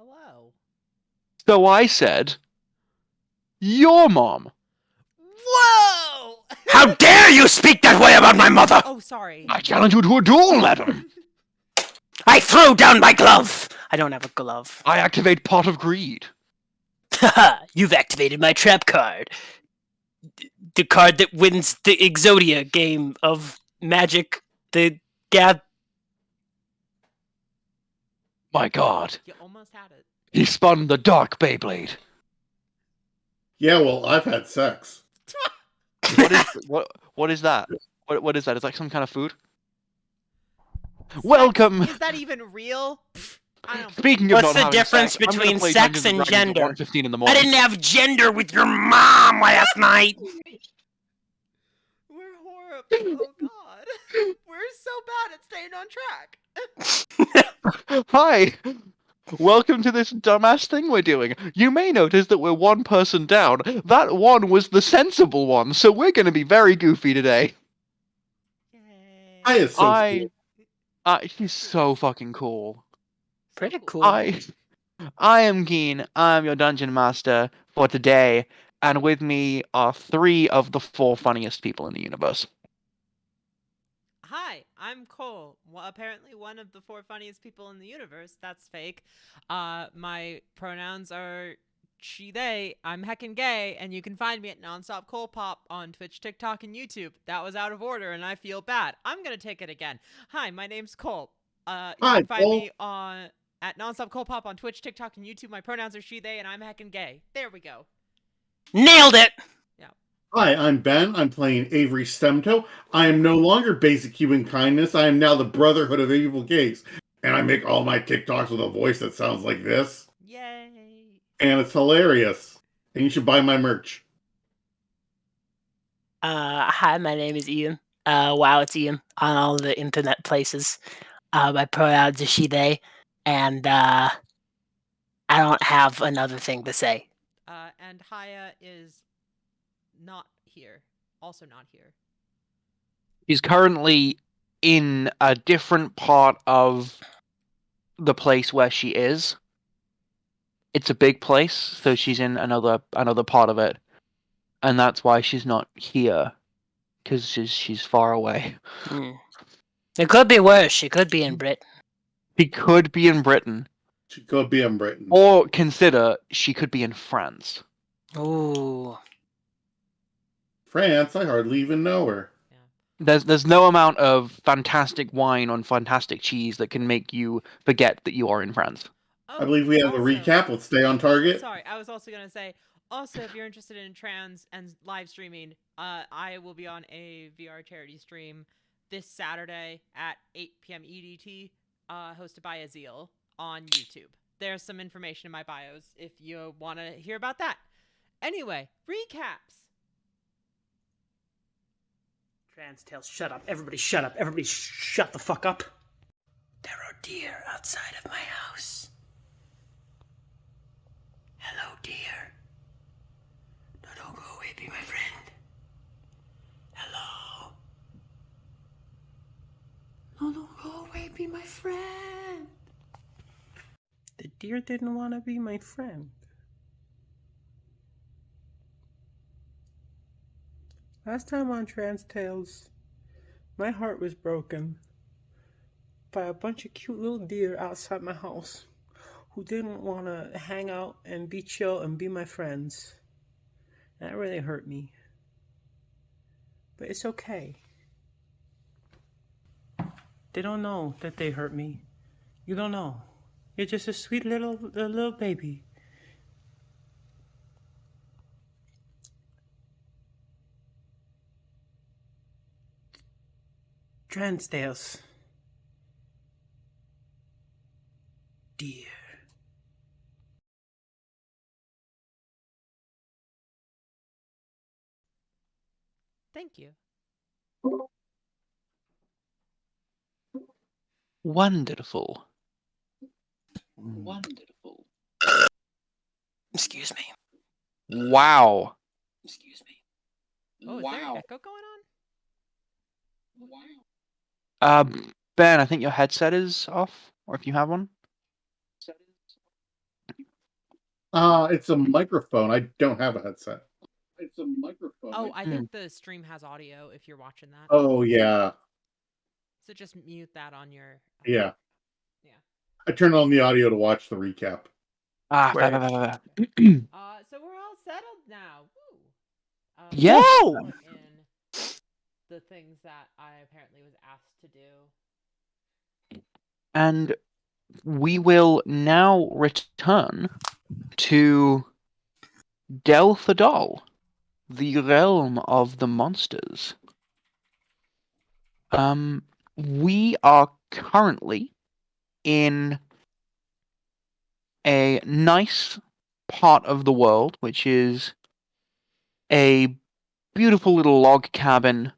Hello. So I said, your mom. Whoa! How dare you speak that way about my mother! Oh, sorry. I challenge you to a duel, madam. I threw down my glove! I don't have a glove. I activate Pot of Greed. Haha, you've activated my trap card. The card that wins the Exodia game of Magic, the Gab. My god. You almost had it. He spun the Dark Beyblade. Yeah, well, I've had sex. What is that? What is that? Is that some kind of food? Welcome. Is that even real? I don't. Speaking of What's not the having difference sex, I'm gonna between play sex Dungeons and Dragons at gender? 1:15 in the I morning. didn't have gender with your mom last night! We're horrible. Oh god. We're so bad at staying on track. Hi. Welcome to this dumbass thing we're doing. You may notice that we're one person down. That one was the sensible one, so we're going to be very goofy today. Yay. I associate. She's so fucking cool. Pretty cool. I am Keen. I'm your dungeon master for today, and with me are 3 of the 4 funniest people in the universe. Hi, I'm Cole. Well, apparently one of the 4 funniest people in the universe. That's fake. My pronouns are she, they. I'm heckin' gay, and you can find me at Nonstop Cole Pop on Twitch, TikTok, and YouTube. That was out of order, and I feel bad. I'm gonna take it again. Hi, my name's Cole. You Hi, can find Cole. me at Nonstop Cole Pop on Twitch, TikTok, and YouTube. My pronouns are she, they, and I'm heckin' gay. There we go. Nailed it! Hi, I'm Ben. I'm playing Avery Stemto. I am no longer basic human kindness. I am now the Brotherhood of Evil Gays. And I make all my TikToks with a voice that sounds like this. Yay. And it's hilarious. And you should buy my merch. Hi, my name is Ian. Wow, it's Ian on all the internet places. My pronouns are she, they, and I don't have another thing to say. And Haya is not here. Also not here. She's currently in a different part of the place where she is. It's a big place, so she's in another part of it, and that's why she's not here, because she's far away. It could be worse. She could be in Britain. She could be in Britain, She could be in Britain. or consider she could be in France. Ooh. France, I hardly even know her. There's no amount of fantastic wine on fantastic cheese that can make you forget that you are in France. Oh, I believe we have also, a recap. Let's stay on target. Sorry, I was also going to say, also, if you're interested in trans and live streaming, I will be on a VR charity stream this Saturday at 8 p.m. EDT, hosted by Azil on YouTube. There's some information in my bios if you want to hear about that. Anyway, recaps. Trans tales, shut up. Everybody shut up. Everybody shut the fuck up. There are deer outside of my house. Hello, deer. No, don't go away, be my friend. Hello. No, don't go away, be my friend. The deer didn't want to be my friend. Last time on Trans Tales, my heart was broken by a bunch of cute little deer outside my house who didn't want to hang out and be chill and be my friends. That really hurt me. But it's okay. They don't know that they hurt me. You don't know. You're just a sweet little baby. Trans Tales. Dear. Thank you. Wonderful. Excuse me. Wow. Excuse me. Oh, is there an echo going on? Ben, I think your headset is off, or if you have one. It's a microphone. I don't have a headset. It's a microphone. Oh, I think the stream has audio if you're watching that. Oh yeah, So just mute that on your. yeah. Yeah. I turned on the audio to watch the recap. Ah, Wait. So we're all settled now. Woo. Yes. I'll put in the things that I apparently was asked to do. And we will now return to Delphadol, the realm of the monsters. We are currently in a nice part of the world, which is a beautiful little log cabin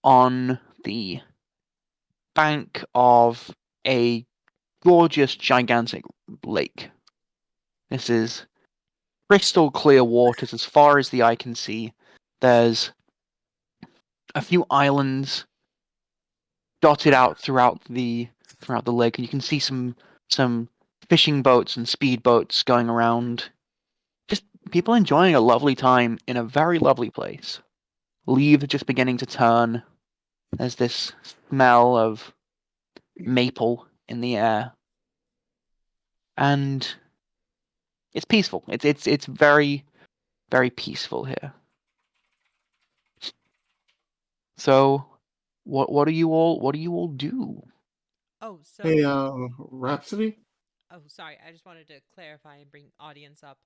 on the bank of a gorgeous, gigantic lake. This is crystal clear waters as far as the eye can see. There's a few islands dotted out throughout the lake, and you can see some fishing boats and speedboats going around. Just people enjoying a lovely time in a very lovely place. Leaves just beginning to turn. There's this smell of maple in the air, and it's peaceful. It's very very peaceful here. So, what do you all do? Oh, so. Hey, Rhapsody. Oh, sorry. I just wanted to clarify and bring audience up.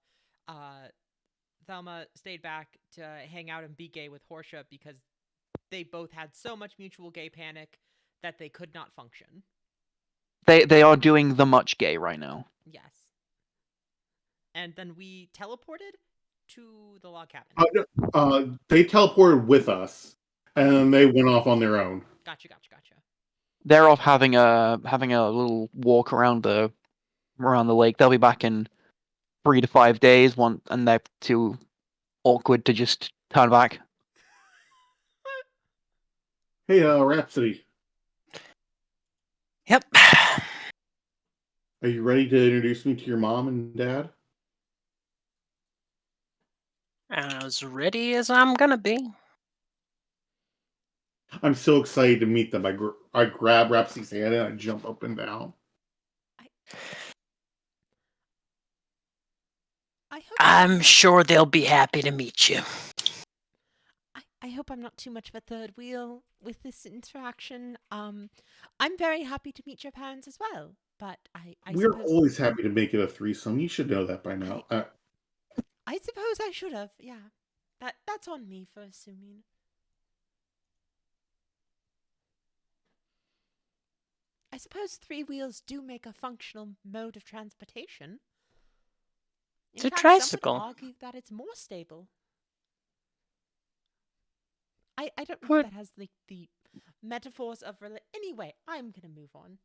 Thelma stayed back to hang out and be gay with Horsha because they both had so much mutual gay panic that they could not function. They are doing the much gay right now. Yes. And then we teleported to the log cabin. They teleported with us, and they went off on their own. Gotcha. They're off having a little walk around the lake. They'll be back in 3 to 5 days. And they're too awkward to just turn back. Hey, Rhapsody. Yep. Are you ready to introduce me to your mom and dad? As ready as I'm gonna be. I'm so excited to meet them. I grab Rhapsody's hand and I jump up and down. I hope. I'm sure they'll be happy to meet you. I hope I'm not too much of a third wheel with this interaction. I'm very happy to meet your parents as well. But I We're suppose always happy to make it a threesome. You should know that by now. I suppose I should have. Yeah, that's on me for assuming. I suppose three wheels do make a functional mode of transportation. It's a fact, tricycle. Some would argue that it's more stable. I don't know What? if that has the metaphors of anyway. I'm gonna move on.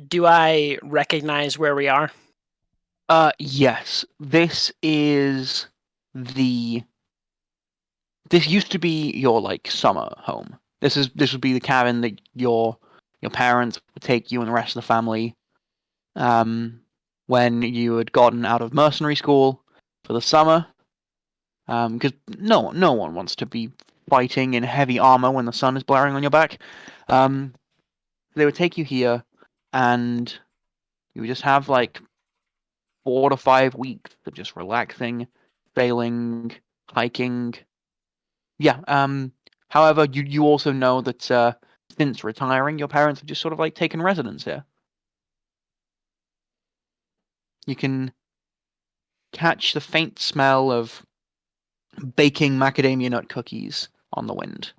Do I recognize where we are? Yes. This is the. This used to be your summer home. This would be the cabin that your parents would take you and the rest of the family. When you had gotten out of mercenary school for the summer. Because no one wants to be fighting in heavy armor when the sun is blaring on your back. They would take you here, and you would just have 4 to 5 weeks of just relaxing, sailing, hiking. Yeah. However, you also know that since retiring, your parents have just sort of taken residence here. You can catch the faint smell of baking macadamia nut cookies on the wind.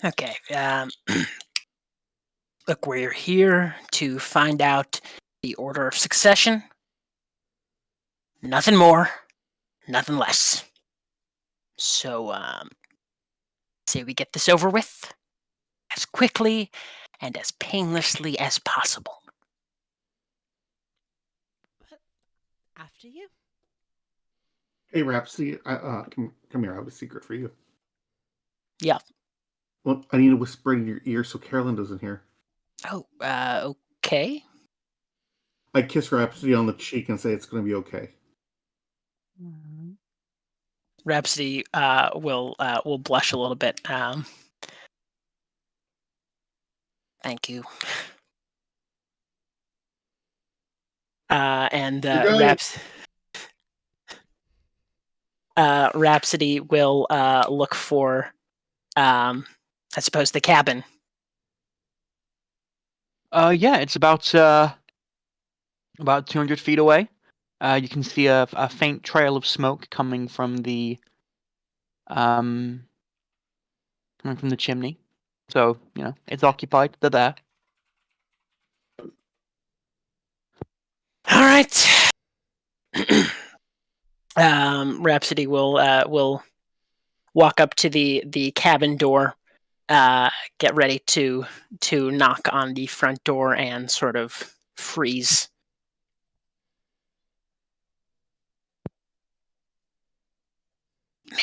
Okay. Look, we're here to find out the order of succession. Nothing more, nothing less. So, say we get this over with as quickly and as painlessly as possible. After you. Hey, Rhapsody, come here. I have a secret for you. Yeah. Well, I need to whisper in your ear so Carolyn doesn't hear. Oh, okay. I kiss Rhapsody on the cheek and say it's going to be okay. Rhapsody will blush a little bit. Thank you. And You're Rhapsody will look for, I suppose, the cabin. Yeah, it's about 200 feet away. You can see a faint trail of smoke coming from the chimney. So, it's occupied. They're there. All right. Rhapsody will walk up to the cabin door, get ready to knock on the front door and sort of freeze.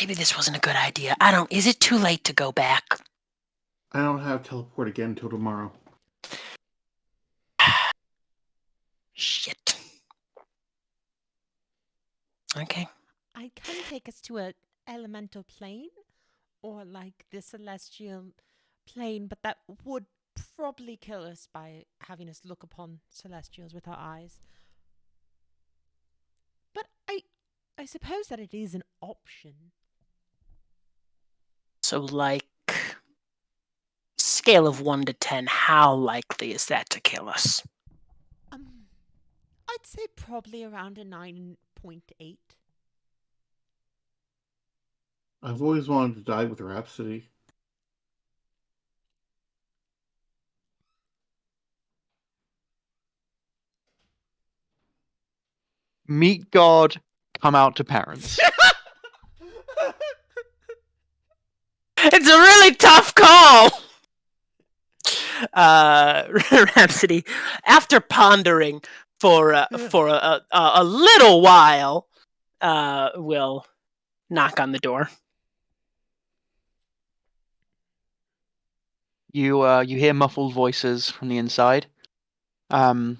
Maybe this wasn't a good idea. Is it too late to go back? I don't have teleport again until tomorrow. Shit. Okay. I can take us to a elemental plane or like the celestial plane, but that would probably kill us by having us look upon celestials with our eyes. But I suppose that it is an option. So, like, scale of 1 to 10, how likely is that to kill us? I'd say probably around a 9.8. I've always wanted to die with Rhapsody. Meet God, come out to parents. It's a really tough call! Rhapsody, after pondering for a little while, will knock on the door. You hear muffled voices from the inside. And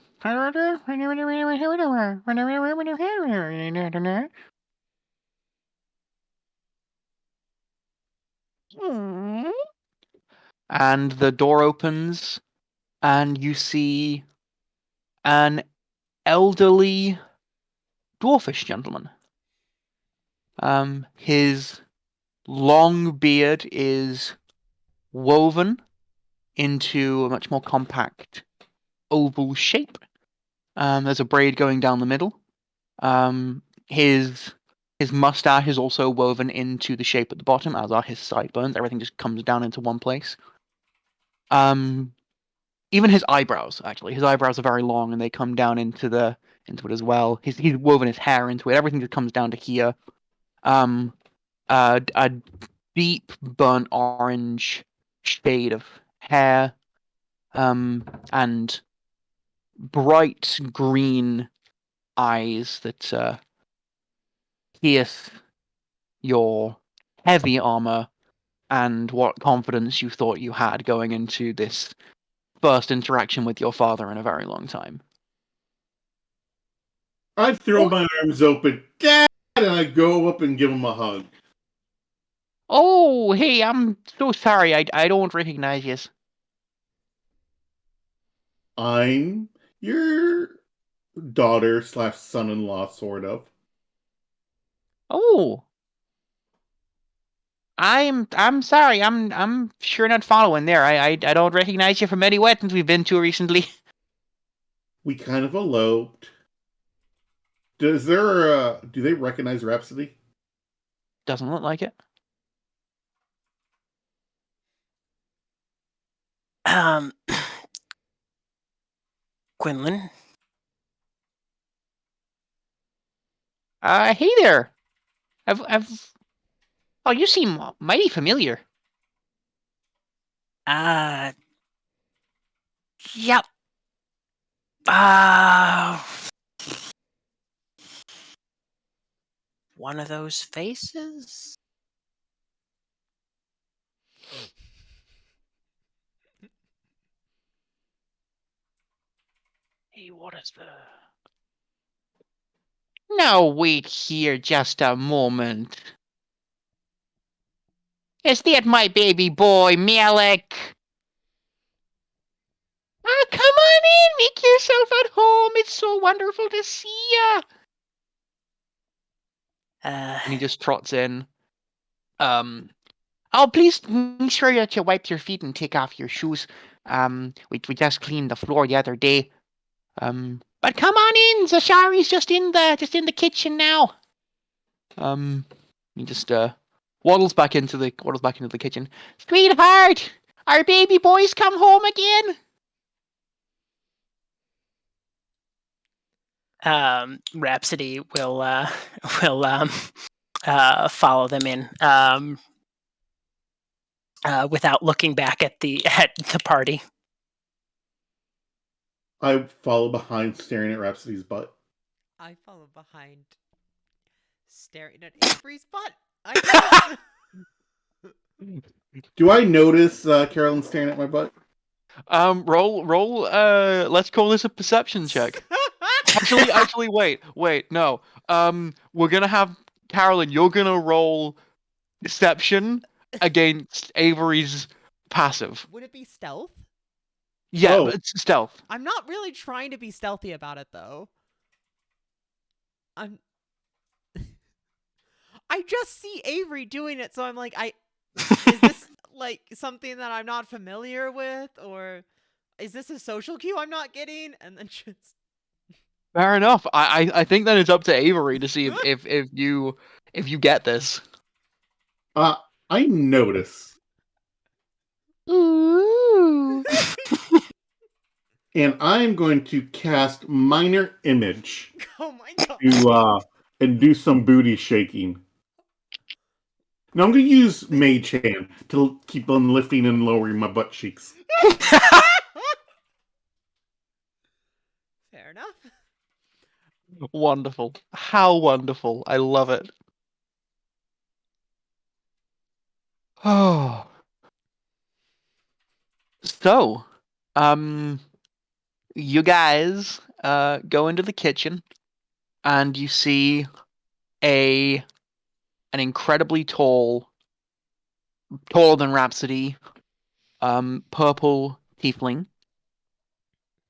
the door opens, and you see an elderly dwarfish gentleman. His long beard is woven into a much more compact oval shape. There's a braid going down the middle. His mustache is also woven into the shape at the bottom, as are his sideburns. Everything just comes down into one place. Even his eyebrows, actually. His eyebrows are very long, and they come down into it as well. He's woven his hair into it. Everything just comes down to here. A deep burnt orange shade of hair, and bright green eyes that pierce your heavy armor and what confidence you thought you had going into this first interaction with your father in a very long time. I throw my arms open, Dad, and I go up and give him a hug. Oh, hey, I'm so sorry. I don't recognize you. I'm your daughter / son-in-law, sort of. Oh, I'm sorry. I'm sure not following there. I don't recognize you from any weddings we've been to recently. We kind of eloped. Do they recognize Rhapsody? Doesn't look like it. Quinlan. Hey there. Oh, you seem mighty familiar. Yep. One of those faces? Hey, what is the... Now wait here just a moment. Is that my baby boy, Malik? Ah, come on in, make yourself at home. It's so wonderful to see ya. And he just trots in. Oh, please make sure that you wipe your feet and take off your shoes. We just cleaned the floor the other day. But come on in. Zashari's just in the kitchen now. He just waddles back into the kitchen. Sweetheart, our baby boy's come home again. Rhapsody will will follow them in without looking back at the party. I follow behind, staring at Rhapsody's butt. I follow behind, staring at Avery's butt. I guess. Do I notice Carolyn staring at my butt? Roll. Let's call this a perception check. Actually, wait, no. We're gonna have Carolyn. You're gonna roll deception against Avery's passive. Would it be stealth? Yeah, Oh. it's stealth. I'm not really trying to be stealthy about it, though. I just see Avery doing it, so I'm like, is this like something that I'm not familiar with, or is this a social cue I'm not getting? And then just Fair enough. I think that it's up to Avery to see if you get this. I notice. Ooh. And I'm going to cast Minor Image oh my god. to and do some booty shaking. Now I'm going to use Mage Hand to keep on lifting and lowering my butt cheeks. Fair enough. Wonderful. How wonderful. I love it. Oh. So, you guys go into the kitchen and you see an incredibly taller than Rhapsody, purple tiefling,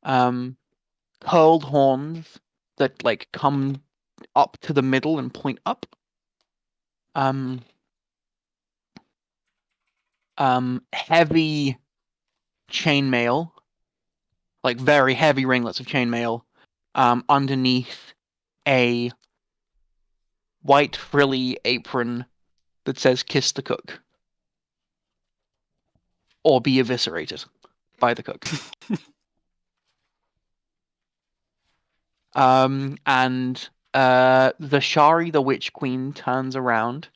curled horns that like come up to the middle and point up. Heavy chainmail, like very heavy ringlets of chainmail, underneath a white frilly apron that says "Kiss the cook" or be eviscerated by the cook. And the Shari, the Witch Queen, turns around,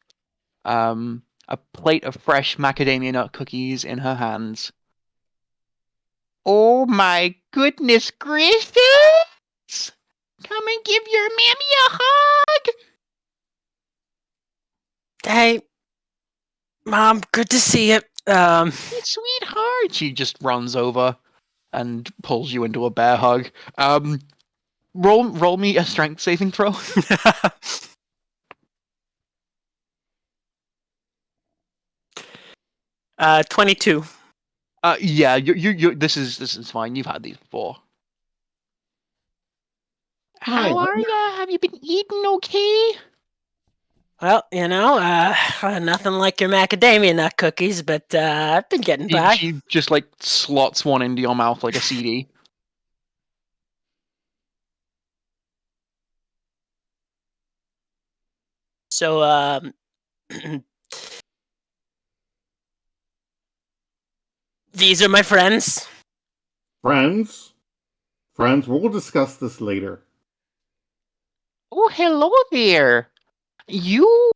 a plate of fresh macadamia nut cookies in her hands. Oh my goodness gracious! Come and give your mammy a hug! Hey, Mom, good to see you. Sweetheart! She just runs over and pulls you into a bear hug. Roll me a strength saving throw. 22. Yeah, you. This is fine. You've had these before. How are ya? Have you been eating okay? Well, nothing like your macadamia nut cookies, but I've been getting by. She just like slots one into your mouth like a CD. So, these are my friends. Friends? Friends, we'll discuss this later. Oh, hello there. Your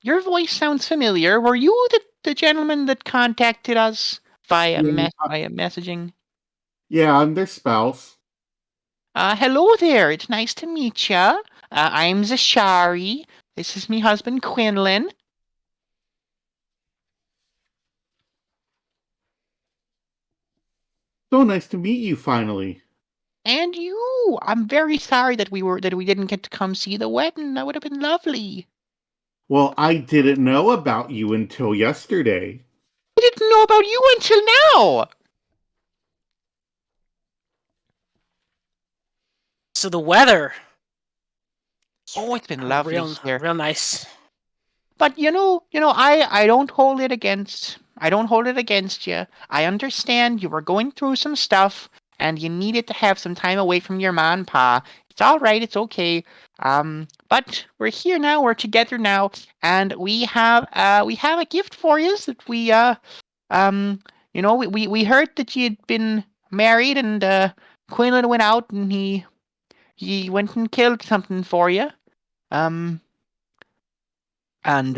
voice sounds familiar. Were you the gentleman that contacted us via messaging? Yeah, I'm their spouse. Hello there. It's nice to meet ya. I'm Zashari. This is me husband, Quinlan. So nice to meet you finally. And you. I'm very sorry that we didn't get to come see the wedding. That would have been lovely. Well, I didn't know about you until yesterday. I didn't know about you until now. So the weather. Oh, it's been lovely here. Real nice. But I don't hold it against you. I understand you were going through some stuff and you needed to have some time away from your ma and pa. It's all right. It's okay. But we're here now. We're together now, and we have a gift for you that we heard that you had been married, and Quinlan went out and he went and killed something for you. Um, and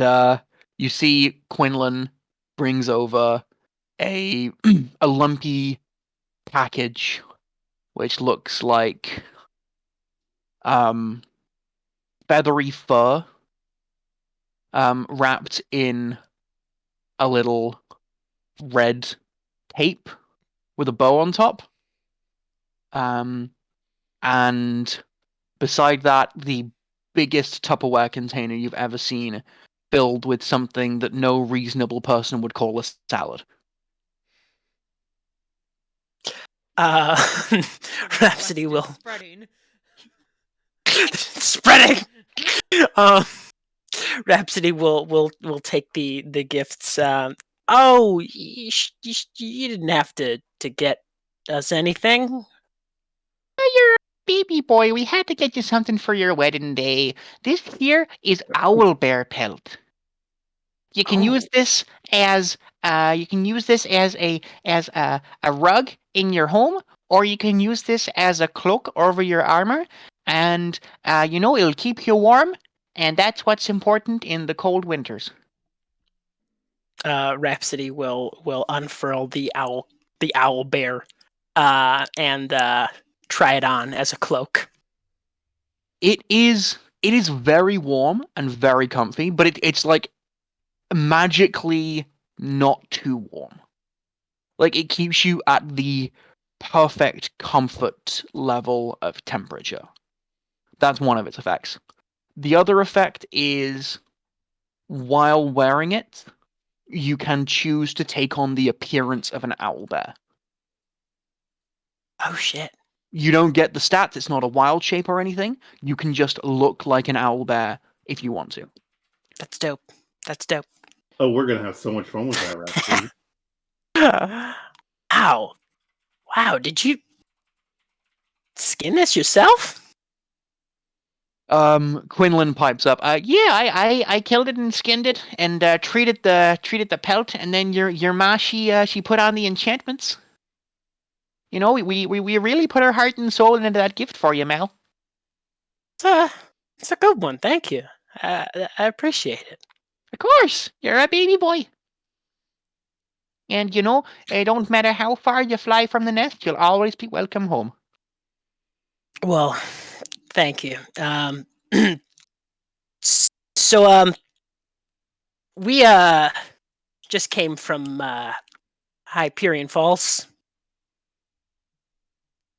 you see Quinlan brings over a a lumpy package, which looks like feathery fur, wrapped in a little red tape with a bow on top. And beside that, the biggest Tupperware container you've ever seen, filled with something that no reasonable person would call a salad. Rhapsody will Spreading. spreading. Rhapsody will take the gifts. Oh, you didn't have to get us anything. You're a baby boy. We had to get you something for your wedding day. This here is owl bear pelt. You can use this as a rug in your home, or you can use this as a cloak over your armor, and it'll keep you warm, and that's what's important in the cold winters. Rhapsody will unfurl the owl bear, and try it on as a cloak. It is very warm and very comfy, but it's like magically not too warm. Like, it keeps you at the perfect comfort level of temperature. That's one of its effects. The other effect is, while wearing it, you can choose to take on the appearance of an owlbear. Oh shit. You don't get the stats, it's not a wild shape or anything. You can just look like an owlbear if you want to. That's dope. That's dope. Oh, we're gonna have so much fun with that, Rhapsody. Ow. Wow, did you skin this yourself? Quinlan pipes up. Yeah, I killed it and skinned it and treated the pelt, and then your ma she put on the enchantments. You know, we really put our heart and soul into that gift for you, Mel. It's a good one. Thank you. I appreciate it. Of course, you're a baby boy. And it don't matter how far you fly from the nest, you'll always be welcome home. Well, thank you. So we just came from Hyperion Falls.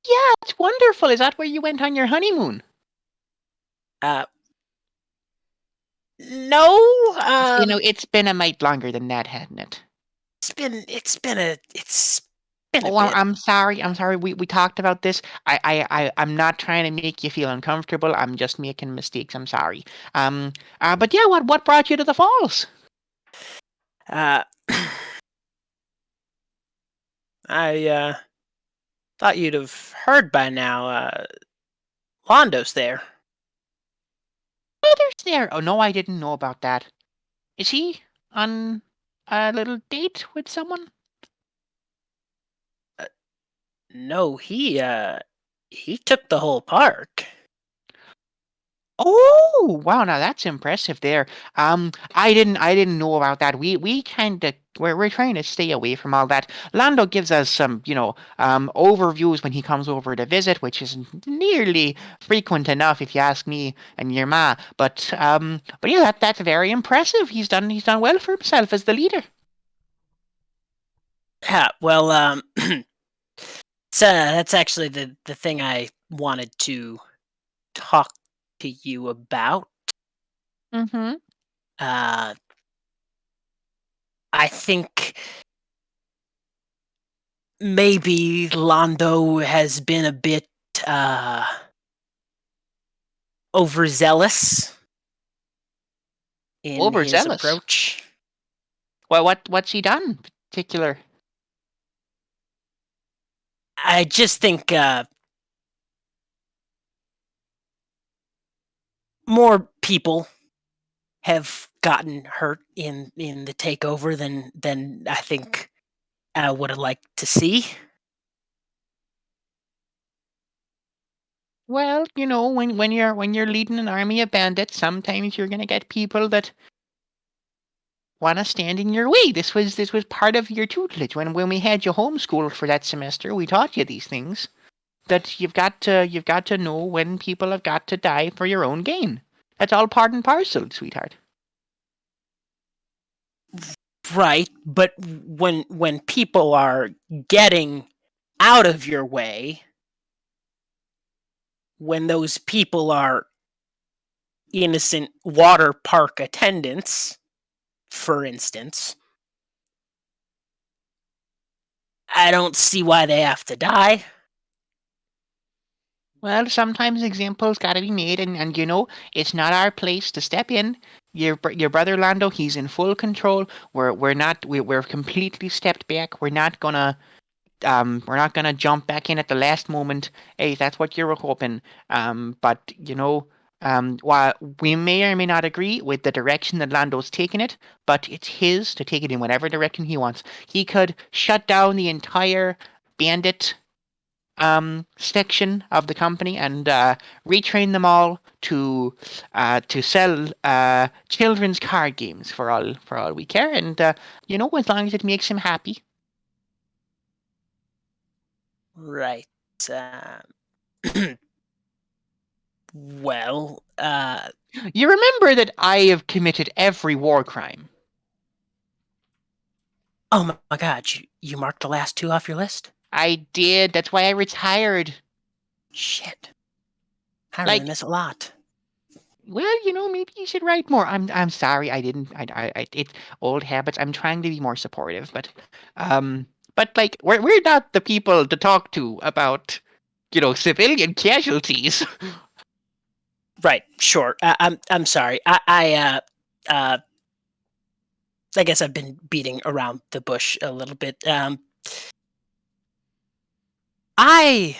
Yeah, it's wonderful. Is that where you went on your honeymoon? No. It's been a mite longer than that, hadn't it? It's been a bit. I'm sorry. We talked about this. I'm not trying to make you feel uncomfortable. I'm just making mistakes. I'm sorry. But yeah, what brought you to the falls? I thought you'd have heard by now. Londo's there. There's there. Oh no, I didn't know about that. Is he on a little date with someone? No, he took the whole park. Oh wow, now that's impressive. There, I didn't know about that. We're trying to stay away from all that. Lando gives us some, overviews when he comes over to visit, which is nearly frequent enough, if you ask me and your ma. But yeah, that's very impressive. He's done well for himself as the leader. Yeah, well, That's actually the thing I wanted to talk to you about. Mm-hmm. Uh, I think maybe Londo has been a bit overzealous in his Overzealous. approach. Well, what's he done particular? I just think more people have gotten hurt in the takeover than I think I would have liked to see. Well, when you're leading an army of bandits, sometimes you're gonna get people that want to stand in your way. This was part of your tutelage when we had you homeschooled for that semester. We taught you these things that you've got to know when people have got to die for your own gain. That's all part and parcel, sweetheart. Right, but when people are getting out of your way, when those people are innocent water park attendants, for instance, I don't see why they have to die. Well, sometimes examples got to be made, and it's not our place to step in. Your brother Lando, he's in full control. We're completely stepped back. We're not gonna jump back in at the last moment. Hey, that's what you were hoping. But while we may or may not agree with the direction that Lando's taking it, but it's his to take it in whatever direction he wants. He could shut down the entire bandit section of the company and retrain them all to sell children's card games for all we care. And as long as it makes him happy. Right. Uh, well, You remember that I have committed every war crime. oh my god, you marked the last two off your list? I did. That's why I retired. Shit. I really Like, miss a lot. well, maybe you should write more. I'm sorry. I didn't. It's old habits. I'm trying to be more supportive, but like, we're not the people to talk to about, civilian casualties. Right, sure. I'm sorry. I guess I've been beating around the bush a little bit. I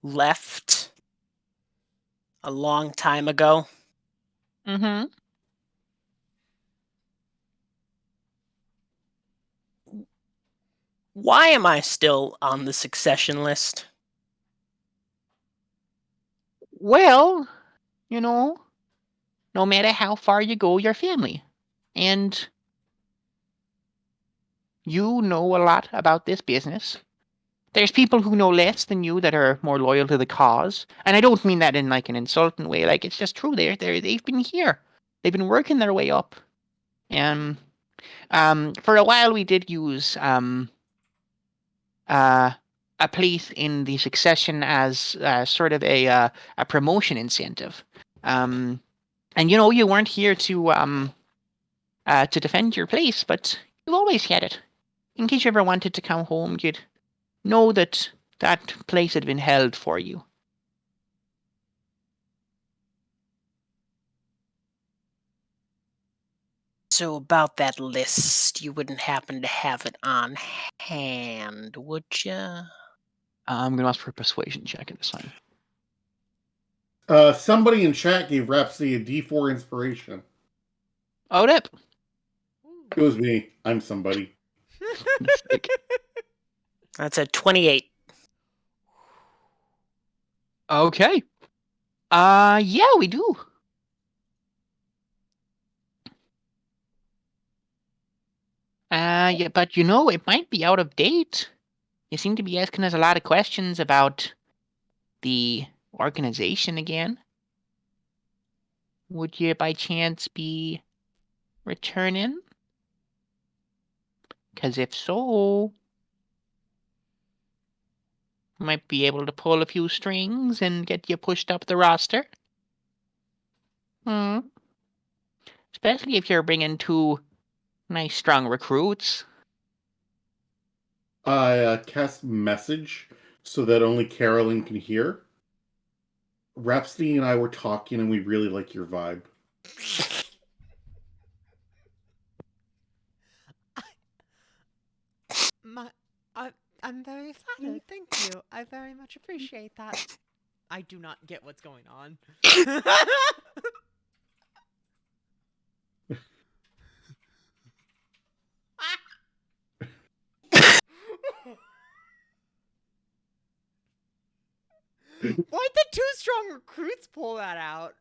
left a long time ago. Mm-hmm. Why am I still on the succession list? Well, no matter how far you go, you're family, and you know a lot about this business. There's people who know less than you that are more loyal to the cause, and I don't mean that in like an insulting way. Like, it's just true. They've been here. They've been working their way up, and for a while we did use uh a place in the succession as sort of a promotion incentive. And you weren't here to defend your place, but you always had it. In case you ever wanted to come home, you'd know that that place had been held for you. So about that list, you wouldn't happen to have it on hand, would you? I'm gonna ask for a persuasion check at this time. Somebody in chat gave Rhapsody a D4 inspiration. Oh, Dip. It was me. I'm somebody. Sick. That's a 28. Okay. Yeah, we do. Yeah, but it might be out of date. You seem to be asking us a lot of questions about the organization again. Would you by chance be returning? Because if so, Might be able to pull a few strings and get you pushed up the roster. Especially if you're bringing 2 nice, strong recruits. I cast message so that only Carolyn can hear. Rhapsody and I were talking, and we really like your vibe. I'm very flattered. Thank you. I very much appreciate that. I do not get what's going on. Why'd the 2 strong recruits pull that out?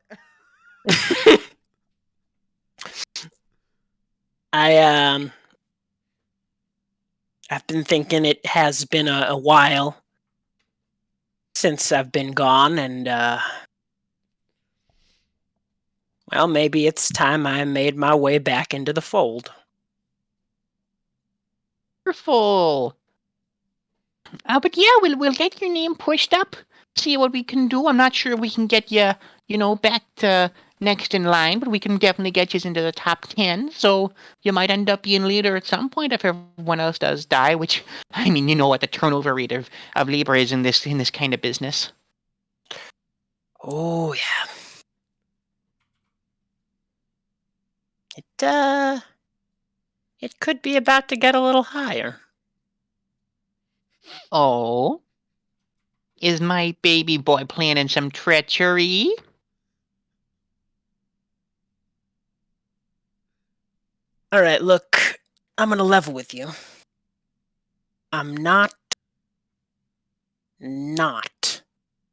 I've been thinking it has been a while since I've been gone, and well, maybe it's time I made my way back into the fold. Wonderful. But yeah, we'll get your name pushed up. See what we can do. I'm not sure we can get you, back to next in line, but we can definitely get you into the top 10. So you might end up being leader at some point if everyone else does die. Which, I mean, you know what the turnover rate of labor is in this kind of business. Oh yeah. It could be about to get a little higher. Oh, is my baby boy planning some treachery? All right, look, I'm gonna level with you. I'm not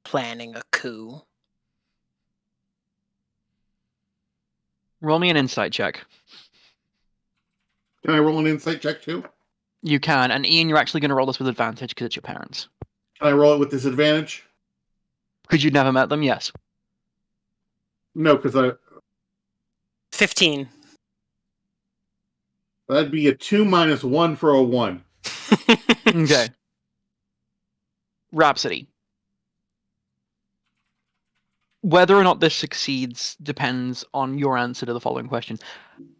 planning a coup. Roll me an insight check. Can I roll an insight check too? You can, and Ian, you're actually going to roll this with advantage because it's your parents. Can I roll it with disadvantage? Because you'd never met them, yes. No, because 15. that'd be a 2 minus 1 for a 1. Okay. Rhapsody. Whether or not this succeeds depends on your answer to the following question.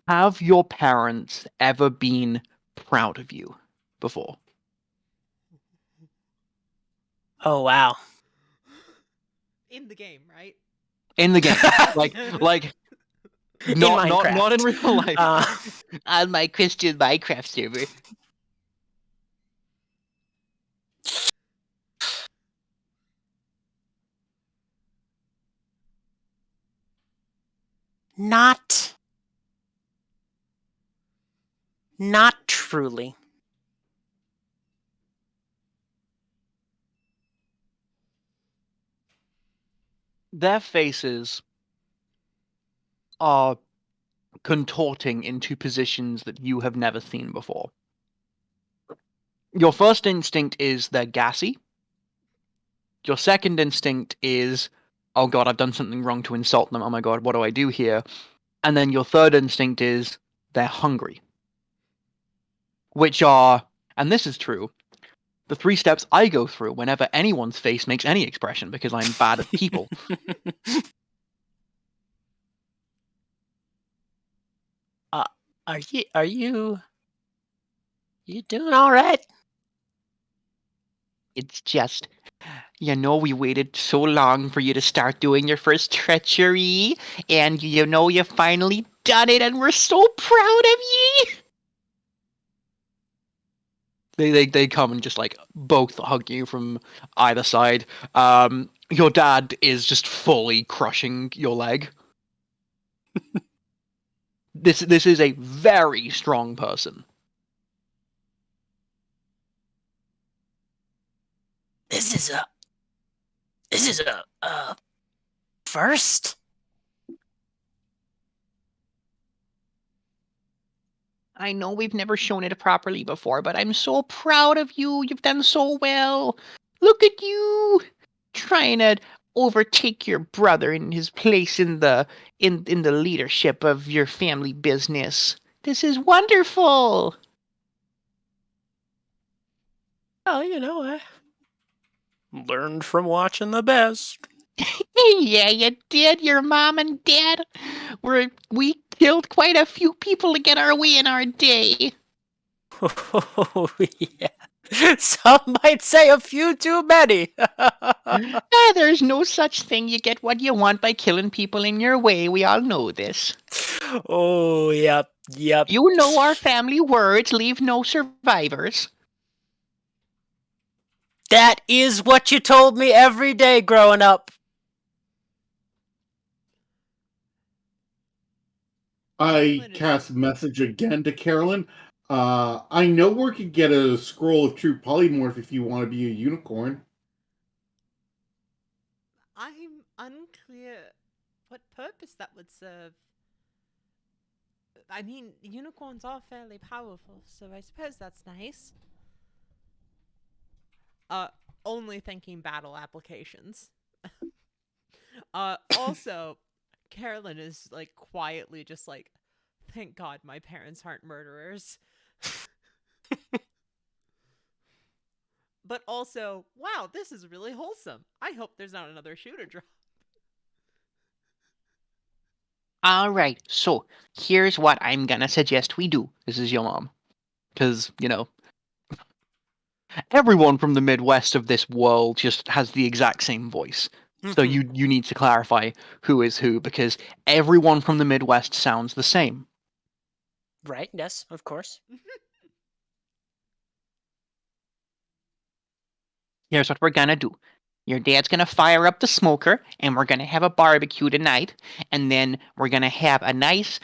Have your parents ever been proud of you before? Oh wow. In the game, right? In the game. like In not Minecraft. in real life. On my Christian Minecraft server. Not truly. Their faces are contorting into positions that you have never seen before. Your first instinct is they're gassy. Your second instinct is, oh god, I've done something wrong to insult them. Oh my god, what do I do here? And then your third instinct is they're hungry. Which are, and this is true, the 3 steps I go through whenever anyone's face makes any expression because I'm bad at people. Are you doing all right? It's just, we waited so long for you to start doing your first treachery, and you finally done it, and we're so proud of you. They come and just like both hug you from either side. Your dad is just fully crushing your leg. This is a very strong person. This is a first. I know we've never shown it properly before, but I'm so proud of you. You've done so well. Look at you trying to overtake your brother in his place in the leadership of your family business. This is wonderful. Well, Learned from watching the best. Yeah, you did. Your mom and dad. We killed quite a few people to get our way in our day. Oh, yeah. Some might say a few too many. There's no such thing. You get what you want by killing people in your way. We all know this. Oh, yep. You know our family words, leave no survivors. That is what you told me every day growing up. I Carolyn is cast message again to Carolyn. I know where you could get a scroll of true polymorph if you want to be a unicorn. I'm unclear what purpose that would serve. I mean, unicorns are fairly powerful, so I suppose that's nice. Uh, Only thinking battle applications. Also, Carolyn is like quietly just like, thank God my parents aren't murderers. But also, wow, this is really wholesome. I hope there's not another shooter drop. All right, so here's what I'm gonna suggest we do. This is your mom. Because, everyone from the Midwest of this world just has the exact same voice. So you need to clarify who is who, because everyone from the Midwest sounds the same. Right, yes, of course. Here's what we're gonna do. Your dad's gonna fire up the smoker, and we're gonna have a barbecue tonight, and then we're gonna have a nice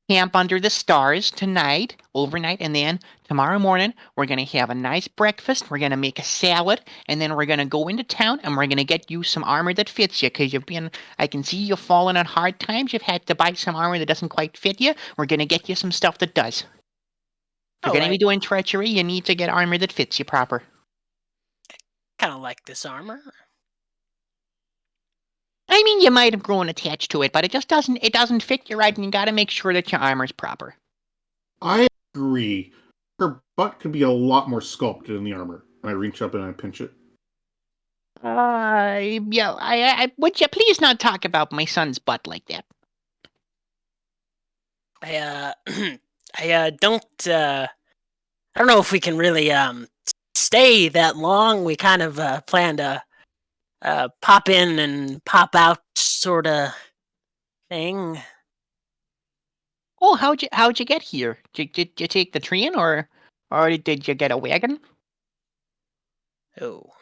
camp under the stars tonight, overnight, and then tomorrow morning we're gonna have a nice breakfast. We're gonna make a salad, and then we're gonna go into town and we're gonna get you some armor that fits you, because I can see you've fallen on hard times. You've had to buy some armor that doesn't quite fit you. We're gonna get you some stuff that does. If you're gonna be doing treachery, you need to get armor that fits you proper. Kind of like this armor. I mean, you might have grown attached to it, but it doesn't fit you right, and you gotta make sure that your armor's proper. I agree. Her butt could be a lot more sculpted in the armor. And I reach up and I pinch it. Yeah, would you please not talk about my son's butt like that? I don't know if we can really stay that long. We kind of plan to pop in and pop out sort of thing. Oh, how'd you get here? Did you take the train, or did you get a wagon? Oh,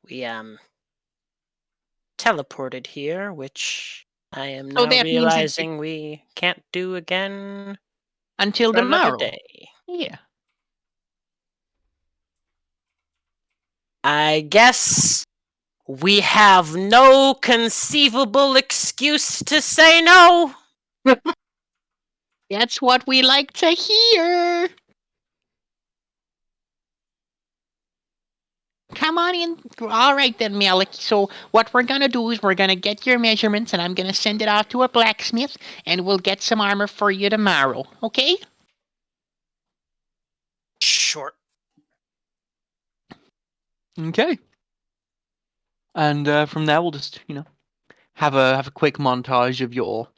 we teleported here, which I am So now that means realizing we can't do again until for another tomorrow. day. Yeah. I guess we have no conceivable excuse to say no. That's what we like to hear. Come on in. All right then, Malik. So what we're gonna do is we're gonna get your measurements, and I'm gonna send it off to a blacksmith, and we'll get some armor for you tomorrow. Okay? Sure. Okay. And from there, we'll just have a quick montage of your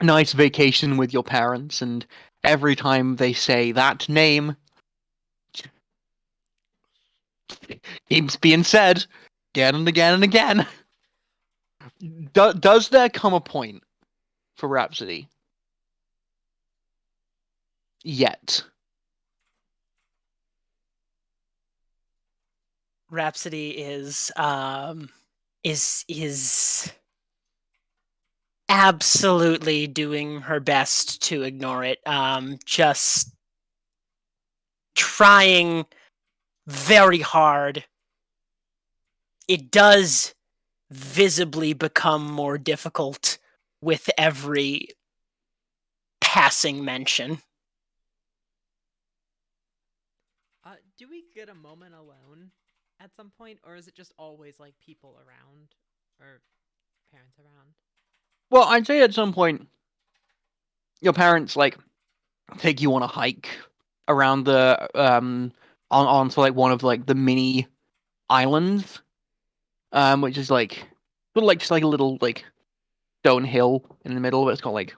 nice vacation with your parents, and every time they say that name, keeps being said again and again and again. Does there come a point for Rhapsody yet? Rhapsody is absolutely doing her best to ignore it. Just trying very hard. It does visibly become more difficult with every passing mention. Do we get a moment alone at some point, or is it just always like people around or parents around? Well, I'd say at some point your parents take you on a hike around the onto one of the mini islands, which is like just like a little like stone hill in the middle, but it's got like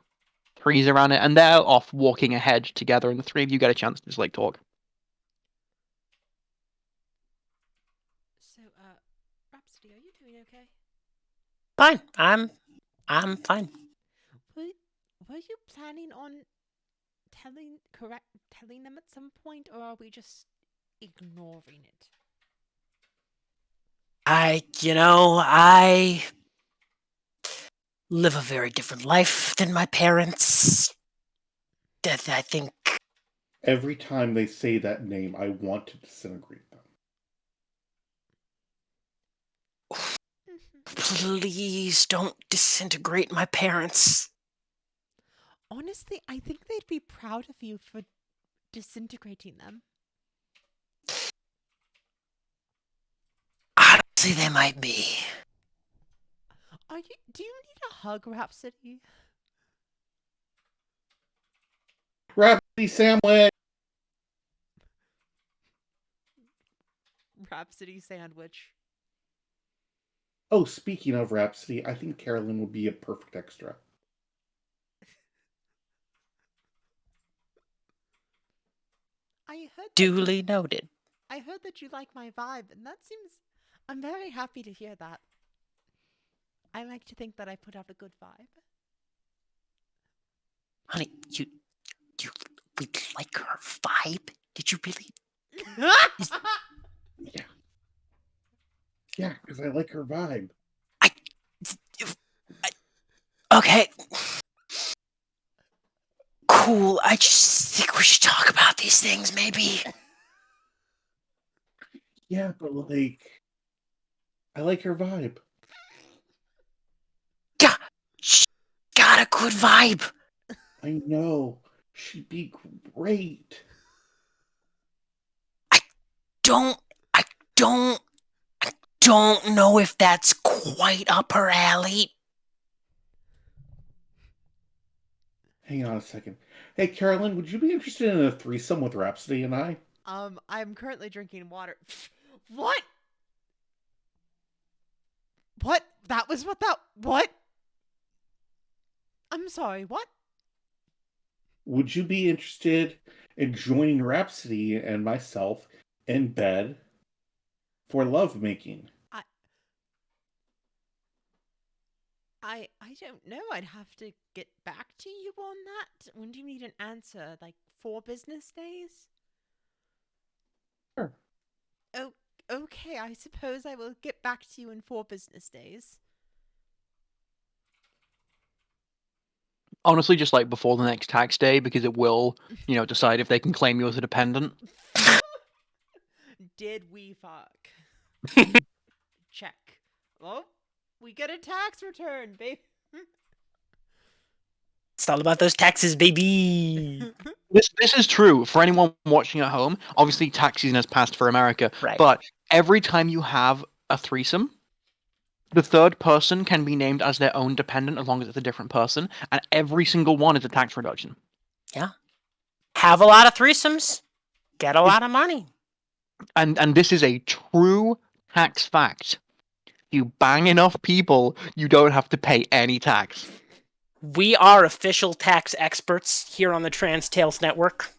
trees around it, and they're off walking ahead together, and the three of you get a chance to just like talk. So, Rhapsody, are you doing okay? Fine. I'm fine. Were you planning on telling them at some point, or are we just ignoring it? I live a very different life than my parents. That I think. Every time they say that name, I want to disintegrate them. Please don't disintegrate my parents. Honestly, I think they'd be proud of you for disintegrating them. Honestly, they might be. Do you need a hug, Rhapsody? Rhapsody sandwich! Rhapsody sandwich. Oh, speaking of Rhapsody, I think Carolyn would be a perfect extra. I heard Duly noted. I heard that you like my vibe, and I'm very happy to hear that. I like to think that I put out a good vibe. Honey, you like her vibe? Did you really? Yeah, because I like her vibe. Okay. Cool. I just think we should talk about these things, maybe. Yeah, but like, I like her vibe. Yeah, she got a good vibe. I know. She'd be great. I don't know if that's quite up her alley. Hang on a second. Hey, Carolyn, would you be interested in a threesome with Rhapsody and I? I'm currently drinking water. What? What? What? I'm sorry, what? Would you be interested in joining Rhapsody and myself in bed for lovemaking? I don't know. I'd have to get back to you on that. When do you need an answer? Like 4 business days? Sure. Oh, okay. I suppose I will get back to you in 4 business days. Honestly, just like before the next tax day, because it will, decide if they can claim you as a dependent. Did we fuck? Check. Oh, we get a tax return, babe. It's all about those taxes, baby. This is true for anyone watching at home. Obviously, tax season has passed for America, Right. but every time you have a threesome, the third person can be named as their own dependent as long as it's a different person, and every single one is a tax reduction. Yeah. Have a lot of threesomes, get a lot of money. And this is a true tax fact. You bang enough people, you don't have to pay any tax. We are official tax experts here on the Trans Tales Network.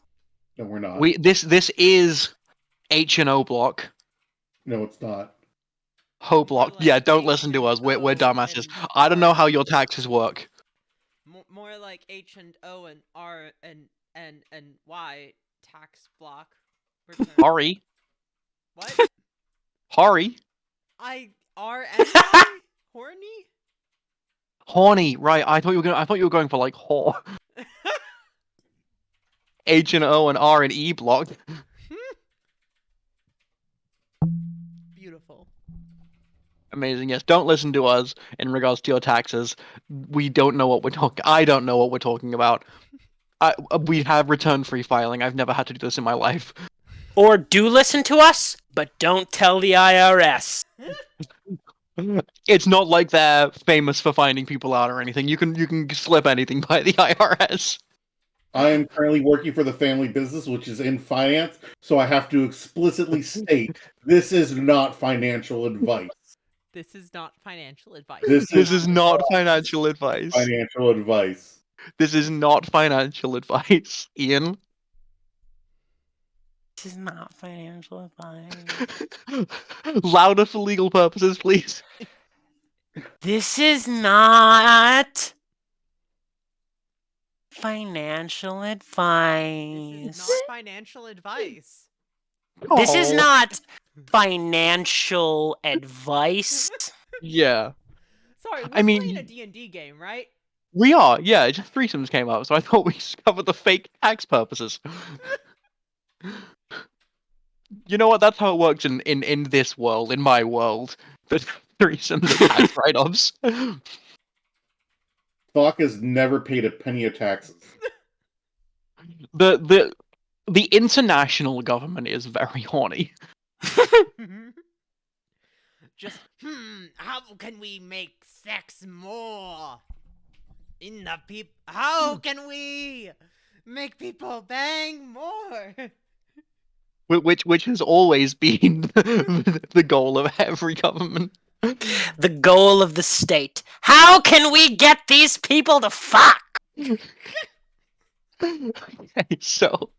No, we're not. This is H&O block. No, it's not. Ho block. More like Yeah, don't listen to us. We're H&O dumbasses. and I don't know R. how your taxes work. More like H&O and R and Y tax block. Return. Hurry. What? Hurry. R and Y? Horny? Horny. Right. I thought you were going for like whore. H&O and R and E block. Beautiful. Amazing. Yes. Don't listen to us in regards to your taxes. We don't know what we're talking. I don't know what we're talking about. We have return-free filing. I've never had to do this in my life. Or do listen to us, but don't tell the IRS. It's not like they're famous for finding people out or anything. You can slip anything by the IRS. I am currently working for the family business, which is in finance, so I have to explicitly state this is not financial advice. This is not financial advice. This This is is not financial advice. financial advice. This is not financial advice, Ian. This is not financial advice. Louder for legal purposes, please. This is not financial advice. This is not financial advice. This is Oh, not financial advice. Yeah, Sorry, we're I mean, playing a D&D game, right? we are. Yeah, just threesomes came up, so I thought we just covered the fake tax purposes. You know what? That's how it works in this world, in my world. The threesomes are tax write-offs. Spock has never paid a penny of taxes. The international government is very horny. Just, how can we make sex more in the people? How can we make people bang more? Which has always been the goal of every government. The goal of the state. How can we get these people to fuck? Okay, so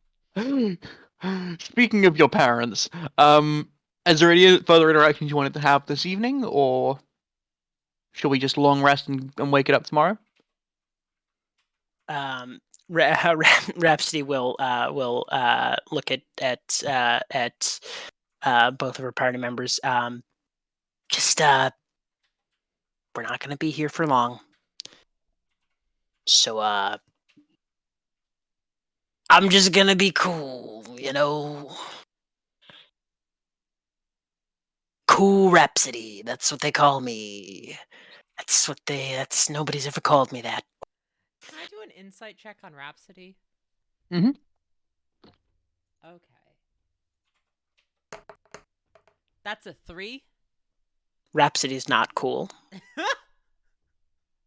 speaking of your parents, is there any further interactions you wanted to have this evening, or shall we just long rest and wake it up tomorrow? Rhapsody will look at both of her party members. Just we're not gonna be here for long. So I'm just gonna be cool, you know. Cool Rhapsody, that's what they call me. That's nobody's ever called me that. Can I do an insight check on Rhapsody? Mhm. Okay. That's a 3. Rhapsody's not cool.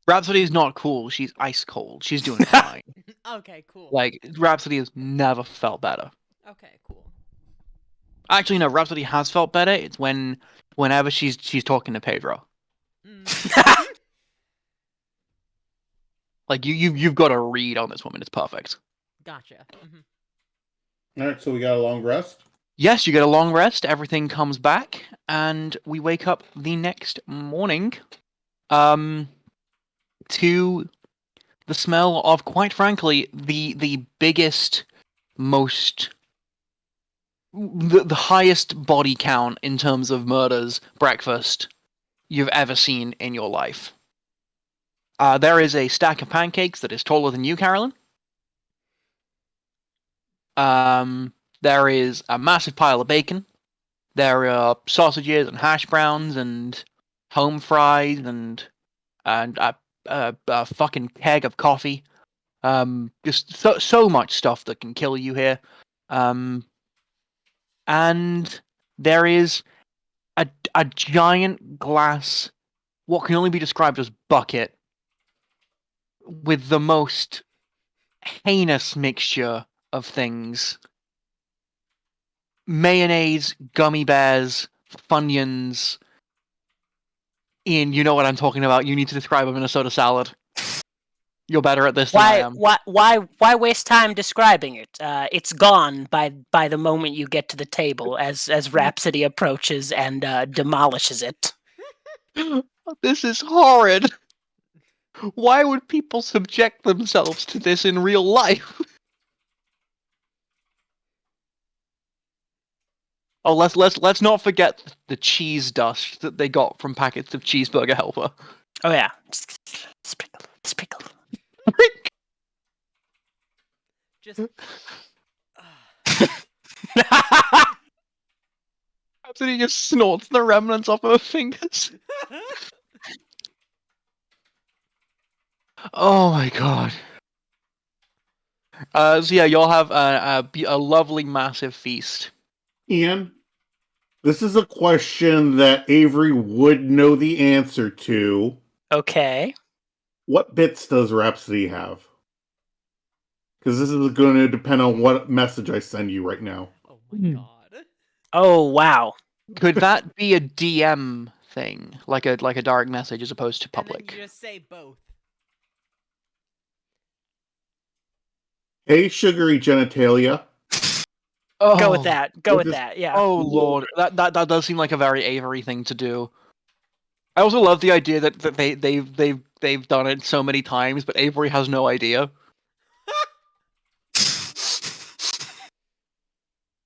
Rhapsody is not cool. She's ice cold. She's doing fine. Okay, cool. Like, Rhapsody has never felt better. Okay, cool. Actually, no. Rhapsody has felt better. It's whenever she's talking to Pedro. Like you've got a read on this woman. It's perfect. Gotcha. All right, so we got a long rest. Yes, you get a long rest. Everything comes back, and we wake up the next morning, to the smell of, quite frankly, the biggest, most the highest body count in terms of murders breakfast you've ever seen in your life. There is a stack of pancakes that is taller than you, Carolyn. There is a massive pile of bacon. There are sausages and hash browns and home fries and a fucking keg of coffee. Just so much stuff that can kill you here. And there is a giant glass, what can only be described as bucket, with the most heinous mixture of things. Mayonnaise, gummy bears, Funyuns. Ian, you know what I'm talking about. You need to describe a Minnesota salad. You're better at this than I am. Why waste time describing it? It's gone by the moment you get to the table, as Rhapsody approaches and demolishes it. This is horrid. Why would people subject themselves to this in real life? Oh, let's not forget the cheese dust that they got from packets of Cheeseburger Helper. Oh yeah, sprinkle. Just. After he just snorts the remnants off her fingers. Oh my god. So yeah, you'll have a lovely, massive feast. Ian, this is a question that Avery would know the answer to. Okay. What bits does Rhapsody have? Because this is going to depend on what message I send you right now. Oh my Hmm. god. Oh wow. Could that be a DM thing, like a direct message as opposed to And then public? you just say both. Hey, sugary genitalia. Go with Oh, that. Go With with this- that. Yeah. oh lord, that does seem like a very Avery thing to do. I also love the idea that they've done it so many times, but Avery has no idea.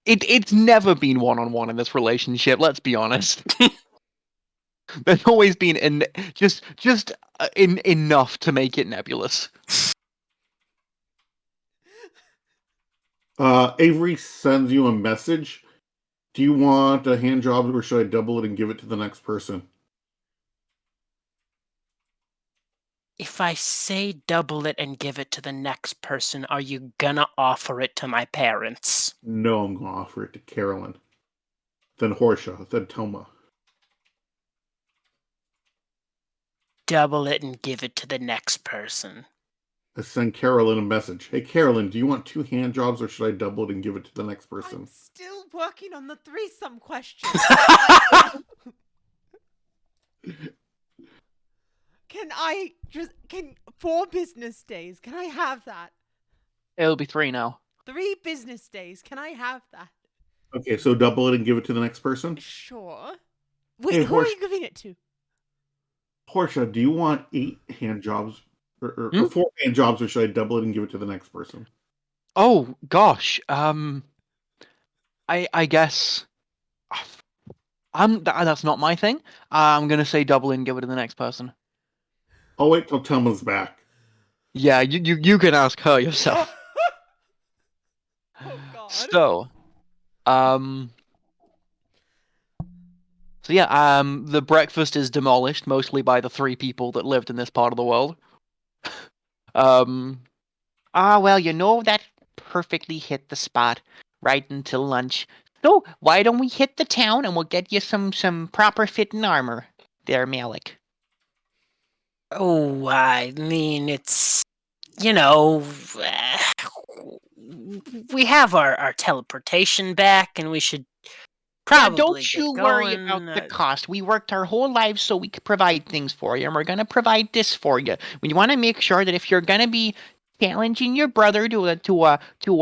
It's never been one-on-one in this relationship. Let's be honest. There's always been just enough to make it nebulous. Avery sends you a message. Do you want a hand job, or should I double it and give it to the next person? If I say double it and give it to the next person, are you gonna offer it to my parents? No, I'm going to offer it to Carolyn. Then Horsha. Then Toma. Double it and give it to the next person. I send Carolyn a message. Hey, Carolyn, do you want 2 hand jobs, or should I double it and give it to the next person? I'm still working on the threesome question. Can 4 business days? Can I have that? It'll be 3 now. 3 business days. Can I have that? Okay, so double it and give it to the next person? Sure. Wait, Hey, who are you giving it to? Horsha, do you want 8 hand jobs, or Hmm? 4 hand jobs, or should I double it and give it to the next person? Oh gosh, I guess that's not my thing. I'm gonna say double and give it to the next person. I'll wait till Toma's back. Yeah, you can ask her yourself. Oh god. So, um, the breakfast is demolished mostly by the 3 people that lived in this part of the world. Well, that perfectly hit the spot right until lunch. So, why don't we hit the town and we'll get you some proper fitting armor there, Malik. Oh, I mean, it's, you know, we have our teleportation back, and we should Yeah, probably don't get you worry going. about the cost. We worked our whole lives so we could provide things for you, and we're gonna provide this for you. We want to make sure that if you're gonna be challenging your brother to a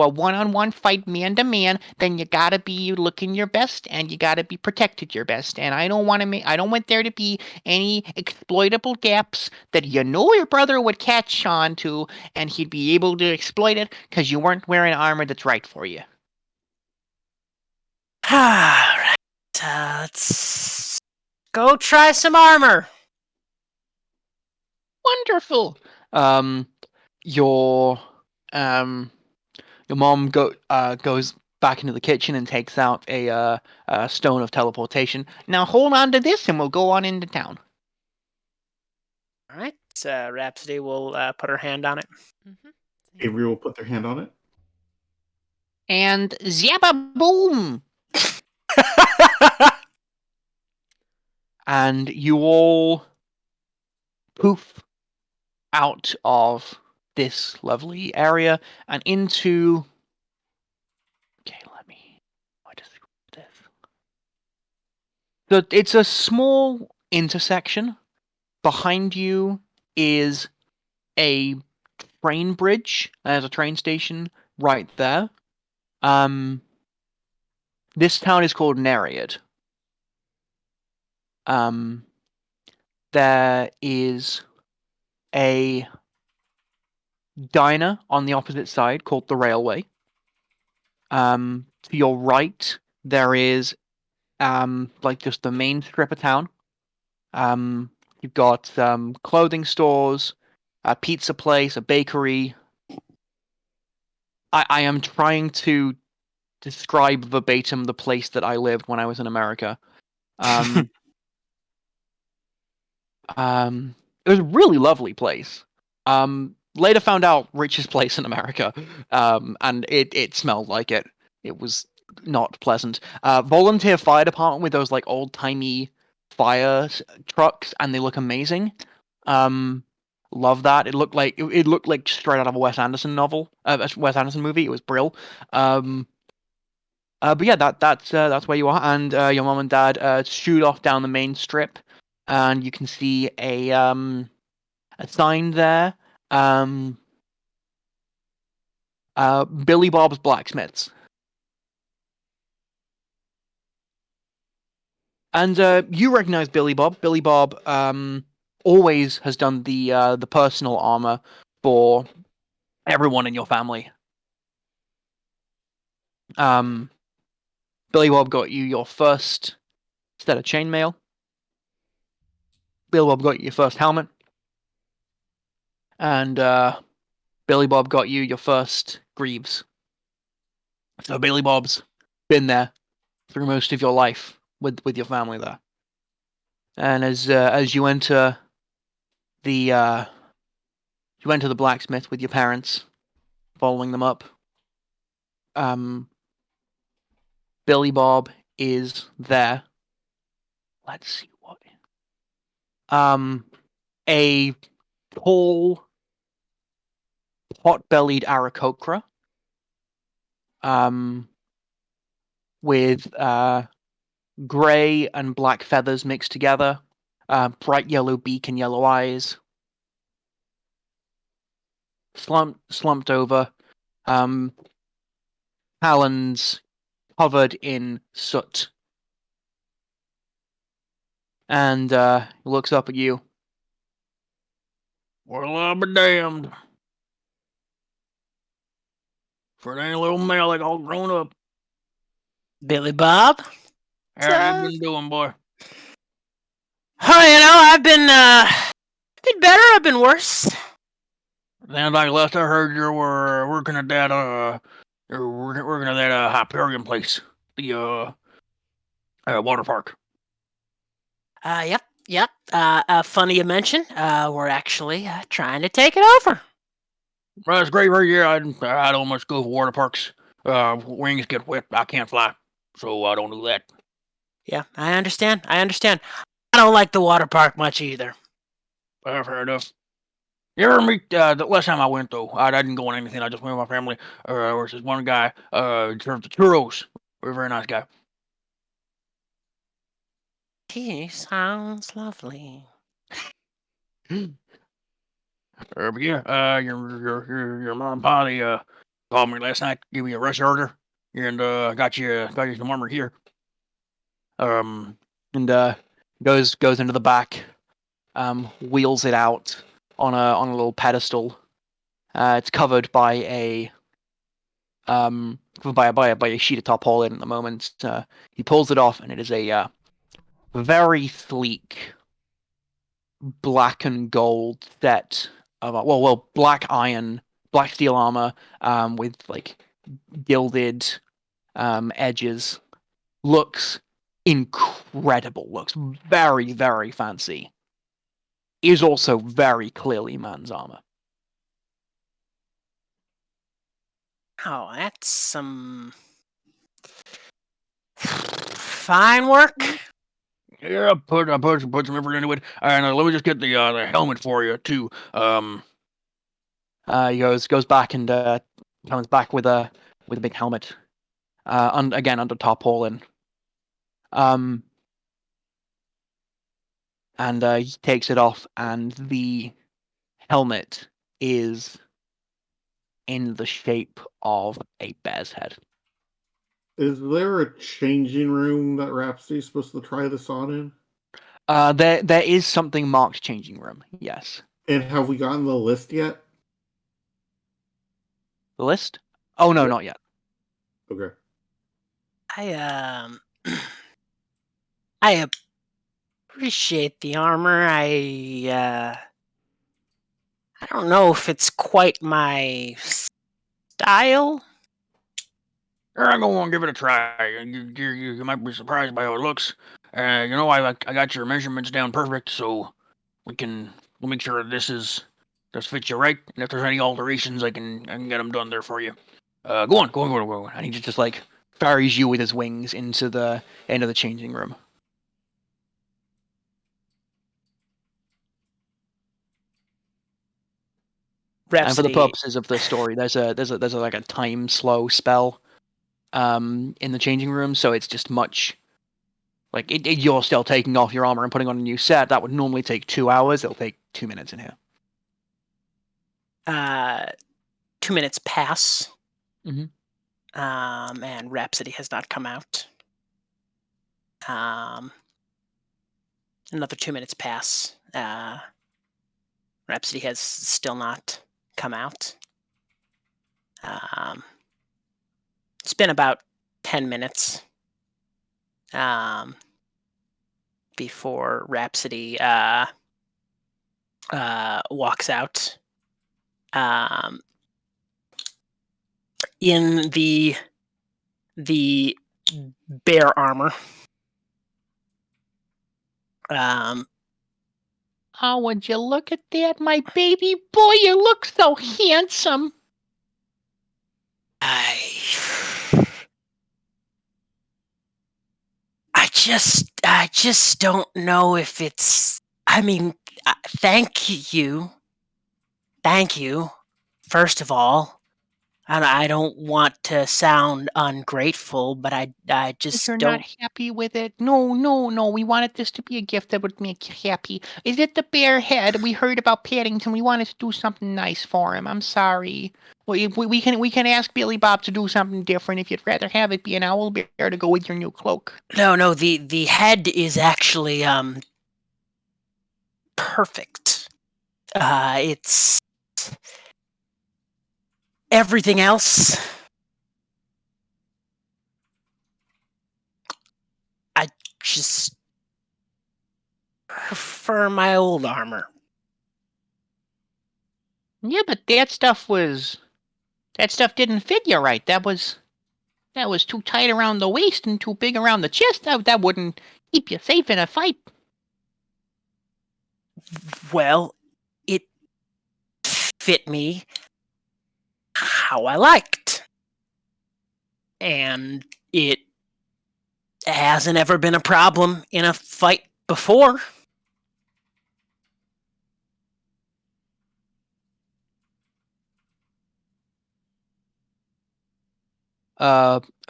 one-on-one fight, man to man, then you gotta be looking your best and you gotta be protected your best. And I don't want there to be any exploitable gaps that your brother would catch on to, and he'd be able to exploit it because you weren't wearing armor that's right for you. All right, let's go try some armor. Wonderful. Um, your your mom goes back into the kitchen and takes out a stone of teleportation. Now hold on to this, and we'll go on into town. All right, Rhapsody will put her hand on it. Mm-hmm. Avery will put their hand on it. And zappa boom! And you all poof out of this lovely area and into. Okay, let me. What describe this? It's a small intersection. Behind you is a train bridge. There's a train station right there. This town is called Nereid. There is a diner on the opposite side called the Railway. To your right, there is just the main strip of town. You've got clothing stores, a pizza place, a bakery. I am trying to describe verbatim the place that I lived when I was in America. It was a really lovely place. Later found out richest place in America, and it smelled like it. It was not pleasant. Volunteer fire department with those like old timey fire trucks, and they look amazing. love that. It looked like straight out of a Wes Anderson novel, a Wes Anderson movie. It was brill. But yeah, that's where you are, and your mom and dad shoot off down the main strip, and you can see a sign there. Billy Bob's Blacksmiths. And you recognize Billy Bob. Billy Bob always has done the personal armor for everyone in your family. Billy Bob got you your first set of chainmail. Billy Bob got you your first helmet. And Billy Bob got you your first greaves. So Billy Bob's been there through most of your life with your family there. And as you enter the blacksmith with your parents, following them up, Billy Bob is there. Let's see what. A tall, pot-bellied Aarakocra. With grey and black feathers mixed together, bright yellow beak and yellow eyes, slumped over, talons covered in soot, and looks up at you. Well, I'll be damned. For that little Malik all grown up. Billy Bob? How you been doing, boy? Oh, I've been better, I've been worse. Sounds like last I heard you were working at that Hyperion place, the water park. Yep. Funny you mention. We're actually trying to take it over. Well, that's great, right? Yeah, I don't much go for water parks. Wings get wet. I can't fly, so I don't do that. Yeah, I understand. I don't like the water park much either. Fair enough. You ever meet the last time I went though? I didn't go on anything. I just went with my family. There was this one guy served the churros. Very nice guy. He sounds lovely. But yeah, your mom and pa, they called me last night, gave me a rush order, and got you some armor here. And goes into the back, wheels it out on a little pedestal. It's covered by a by a sheet of tarpaulin at the moment. He pulls it off, and it is a very sleek black and gold set of black steel armor with like gilded edges. Looks incredible. Looks very, very fancy. Is also very clearly man's armor. Oh, that's some fine work. Yeah, I put some effort into it. And let me just get the helmet for you too. He goes back and comes back with a big helmet. Again under tarpaulin. And he takes it off, and the helmet is in the shape of a bear's head. Is there a changing room that Rhapsody's supposed to try this on in? There is something marked changing room, yes. And have we gotten the list yet? The list? Oh no, Yeah. not yet. Okay. I appreciate the armor. I don't know if it's quite my style. I'm going to give it a try. You might be surprised by how it looks. I got your measurements down perfect, so we'll make sure this fits you right. And if there's any alterations, I can get them done there for you. Go on. And he just like ferries you with his wings into the changing room. And for the Rhapsody. purposes of the story, there's a like a time slow spell in the changing room, so it's just much like you're still taking off your armor and putting on a new set. That would normally take 2 hours. It'll take 2 minutes in here. 2 minutes pass. Mhm. And Rhapsody has not come out. Another 2 minutes pass. Rhapsody has still not come out. It's been about 10 minutes before Rhapsody walks out. In the bear armor. Oh, would you look at that, my baby boy? You look so handsome. I just don't know if it's. I mean, thank you. Thank you, first of all. And I don't want to sound ungrateful, but I just You're not don't. happy with it? No, no, no. We wanted this to be a gift that would make you happy. Is it the bear head? We heard about Paddington. We wanted to do something nice for him. I'm sorry. We can ask Billy Bob to do something different if you'd rather have it be an owl bear to go with your new cloak. No. The head is actually perfect. It's everything else. I just prefer my old armor. Yeah, but that stuff didn't fit you right. That was too tight around the waist and too big around the chest. That wouldn't keep you safe in a fight. Well, it fit me how I liked. And it hasn't ever been a problem in a fight before.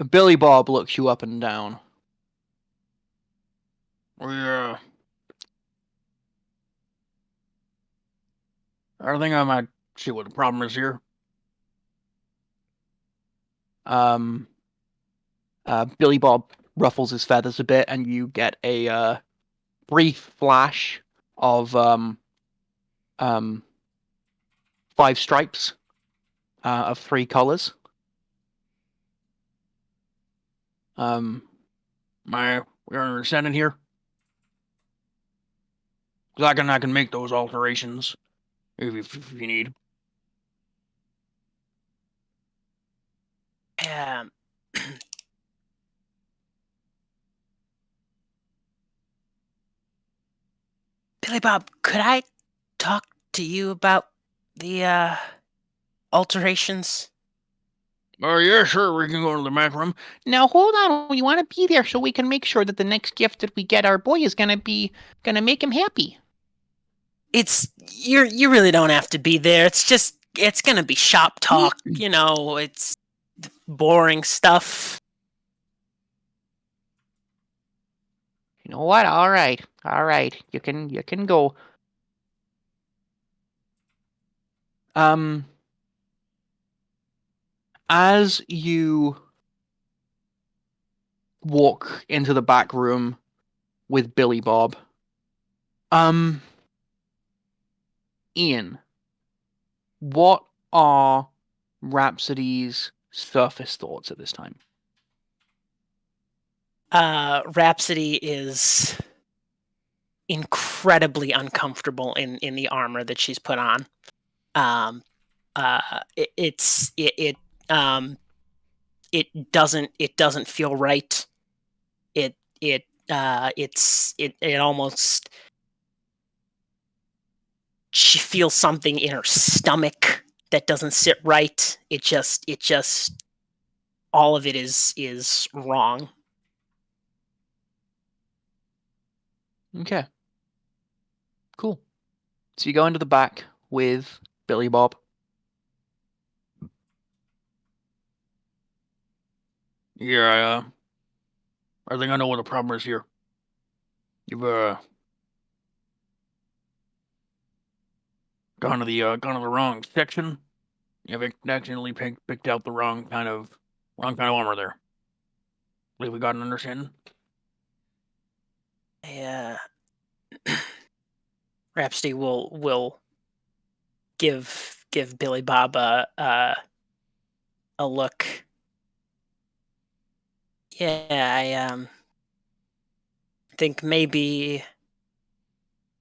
Billy Bob looks you up and down. Yeah. I think I might see what the problem is here. Billy Bob ruffles his feathers a bit, and you get a brief flash of 5 stripes of 3 colors. We're standing here. I can make those alterations if you need. Billy Bob, could I talk to you about the alterations? Oh, yeah, sure, we can go to the back room. Now, hold on, we want to be there so we can make sure that the next gift that we get our boy is gonna make him happy. You really don't have to be there. It's gonna be shop talk, it's boring stuff. You know what? All right. You can go. As you walk into the back room with Billy Bob, Ian, what are Rhapsody's surface thoughts at this time? Rhapsody is incredibly uncomfortable in the armor that she's put on. It doesn't feel right. It almost, she feels something in her stomach that doesn't sit right. It just all of it is wrong. Okay. Cool. So you go into the back with Billy Bob. Yeah, I think I know what the problem is here. You've gone to the wrong section. You've accidentally picked out the wrong kind of armor there. Believe we got an understanding. Yeah. Rhapsody will give Billy Bob a look. Yeah, I think maybe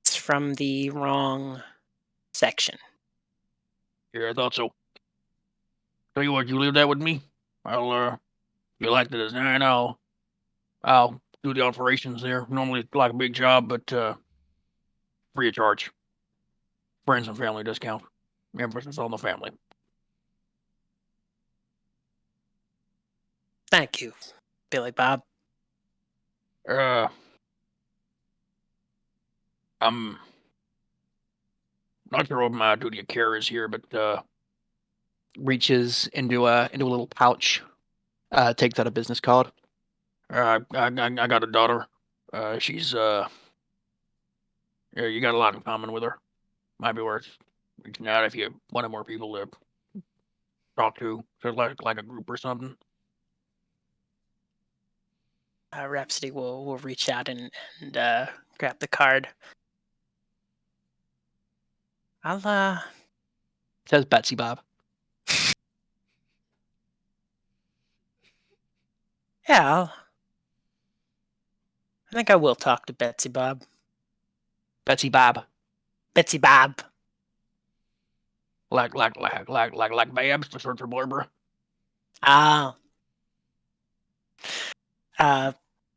it's from the wrong section. Yeah, I thought so. Tell you what, you leave that with me. I'll you like the design, I'll do the alterations there. Normally it's like a big job, but free of charge. Friends and family discount. Emphasis on the family. Thank you, Billy Bob. Uh, I'm not sure what my duty of care is here, but reaches into a little pouch, takes out a business card. I got a daughter. She's yeah, you got a lot in common with her. Might be worth reaching out if you wanted more people to talk to, so like a group or something. Rhapsody will reach out and grab the card. I'll Says Betsy Bob. yeah, I think I will talk to Betsy Bob. Betsy Bob. Betsy Bob. Like Babs, the short for Barbara. Ah. Uh,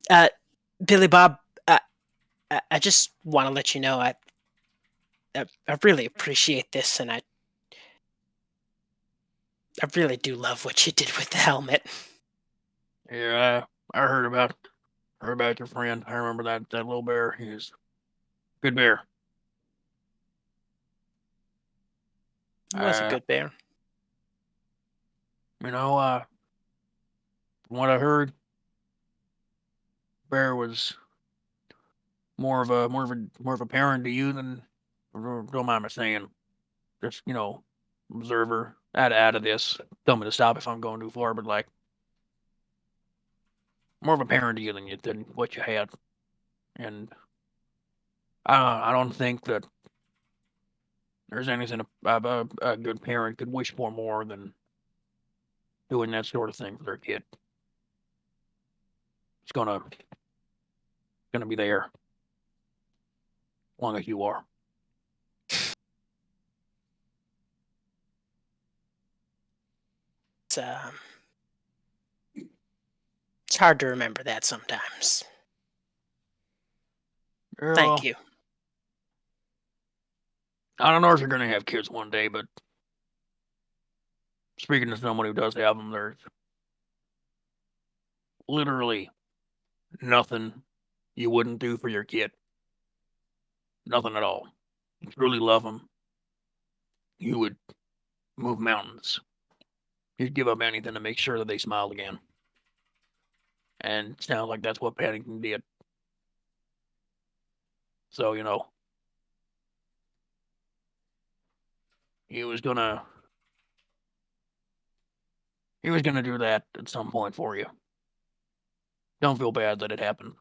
uh, Billy Bob. I just want to let you know I really appreciate this, and I really do love what you did with the helmet. Yeah, I heard about your friend. I remember that little bear. He's a good bear. He was a good bear. You know, from what I heard, bear was more of a parent to you than, don't mind me saying, just observer out of this. Tell me to stop if I'm going too far, but like more of a parent to you than what you had, and I don't think that there's anything a good parent could wish for more than doing that sort of thing for their kid. It's gonna be there as long as you are. It's it's hard to remember that sometimes. Thank Well, you. I don't know if you're gonna have kids one day, but speaking to someone who does have them, there's literally nothing you wouldn't do for your kid. Nothing at all. You truly love them. You would move mountains. You'd give up anything to make sure that they smiled again. And it sounds like that's what Paddington did. So, he was gonna he was gonna do that at some point for you. Don't feel bad that it happened.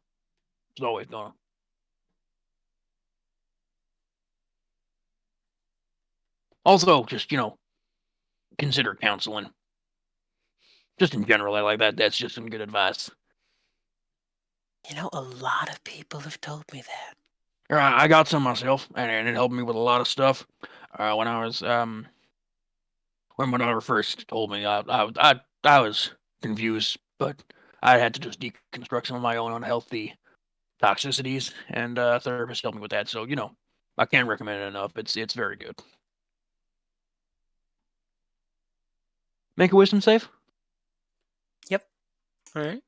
It's always gonna. Also, just consider counseling. Just in general, I like that. That's just some good advice. You know, a lot of people have told me that. I got some myself, and it helped me with a lot of stuff. When I was when my daughter first told me, I was confused, but I had to just deconstruct some of my own unhealthy toxicities, and therapist helped me with that. So I can't recommend it enough. It's very good. Make a wisdom save. Yep. All right.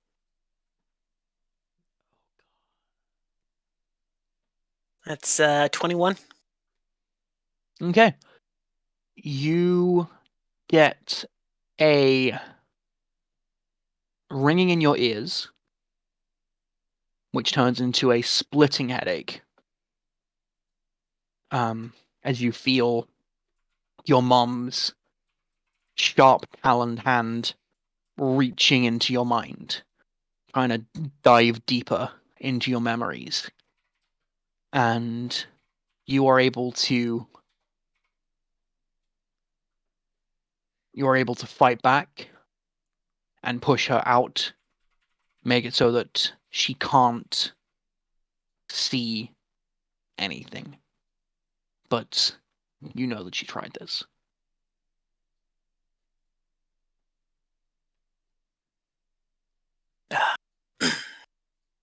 That's 21. Okay. You get a ringing in your ears, which turns into a splitting headache. As you feel your mom's sharp taloned hand reaching into your mind, trying to dive deeper into your memories. And you are able to fight back and push her out, make it so that she can't see anything. But you know that she tried this.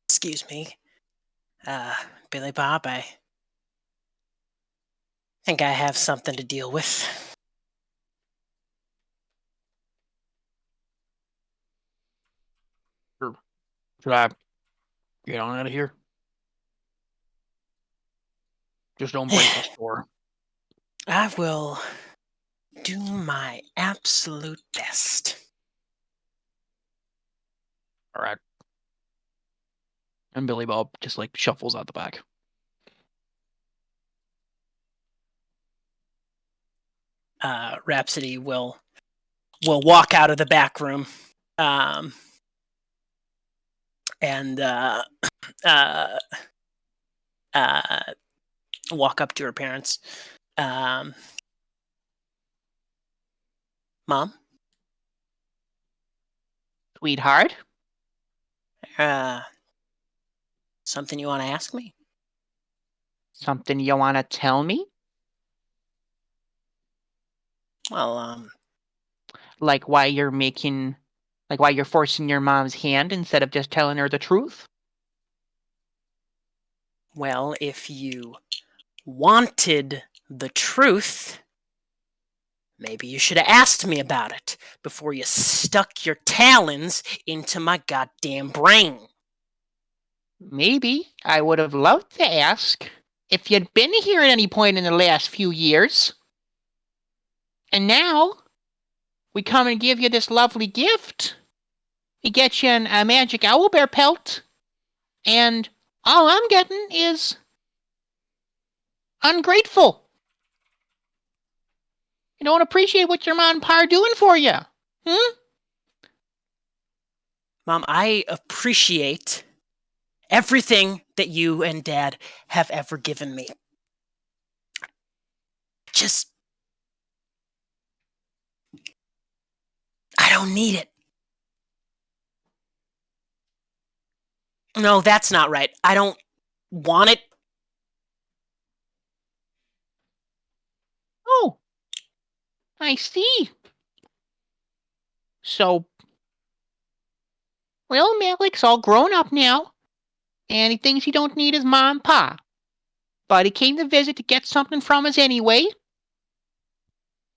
Excuse me. Billy Bob, I think I have something to deal with. Should I get on out of here? Just don't break the store. I will do my absolute best. All right. And Billy Bob just like shuffles out the back. Rhapsody will walk out of the back room, and walk up to her parents. Mom, Sweetheart? something you want to ask me? Something you want to tell me? Well, Like why you're forcing your mom's hand instead of just telling her the truth? well, if you wanted the truth, maybe you should have asked me about it before you stuck your talons into my goddamn brain. Maybe I would have loved to ask if you'd been here at any point in the last few years. And now, we come and give you this lovely gift. We get you a magic owlbear pelt. And all I'm getting is ungrateful. You don't appreciate what your mom and pa are doing for you. Mom, I appreciate everything that you and Dad have ever given me. I don't need it. No, that's not right. I don't want it. Oh, I see. So, well, Malik's all grown up now, and he thinks he don't need his mom and pa. But he came to visit to get something from us anyway.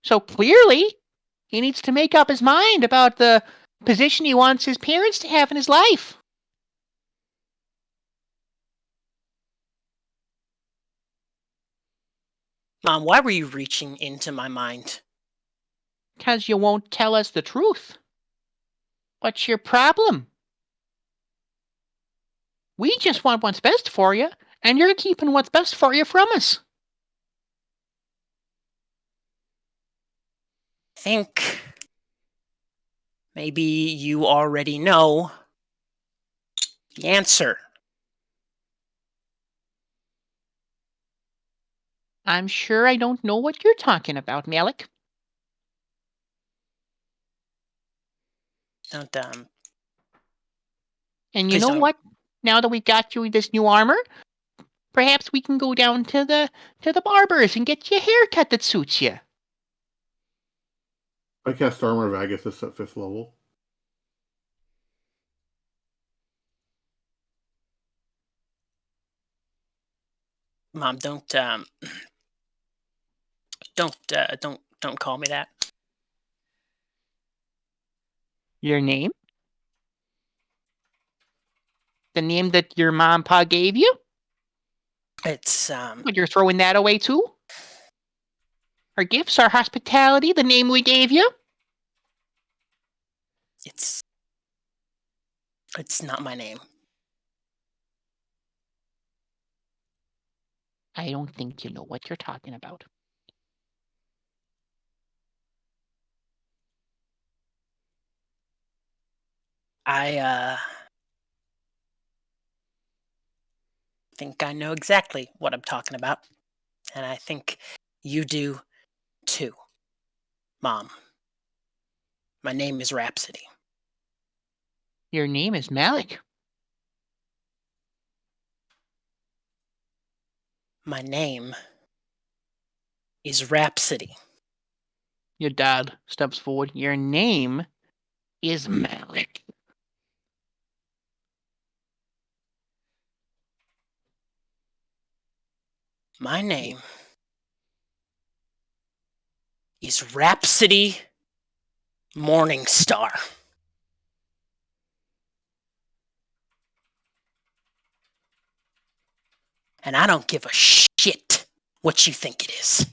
So clearly, he needs to make up his mind about the position he wants his parents to have in his life. Mom, why were you reaching into my mind? 'Cause you won't tell us the truth. What's your problem? We just want what's best for you, and you're keeping what's best for you from us. Think maybe you already know the answer. I'm sure I don't know what you're talking about, Malik. Don't And you please know don't. what? Now that we got you this new armor, perhaps we can go down to the barber's and get you a haircut that suits you. I cast Armor of Agathis at 5th level. Mom, don't call me that. Your name? The name that your mom and pa gave you? It's But you're throwing that away too? Our gifts, our hospitality, the name we gave you? it's It's not my name. I don't think you know what you're talking about. I think I know exactly what I'm talking about. And I think you do too, Mom. My name is Rhapsody. Your name is Malik. My name is Rhapsody. Your dad steps forward. Your name is Malik. My name is Rhapsody Morningstar. And I don't give a shit what you think it is.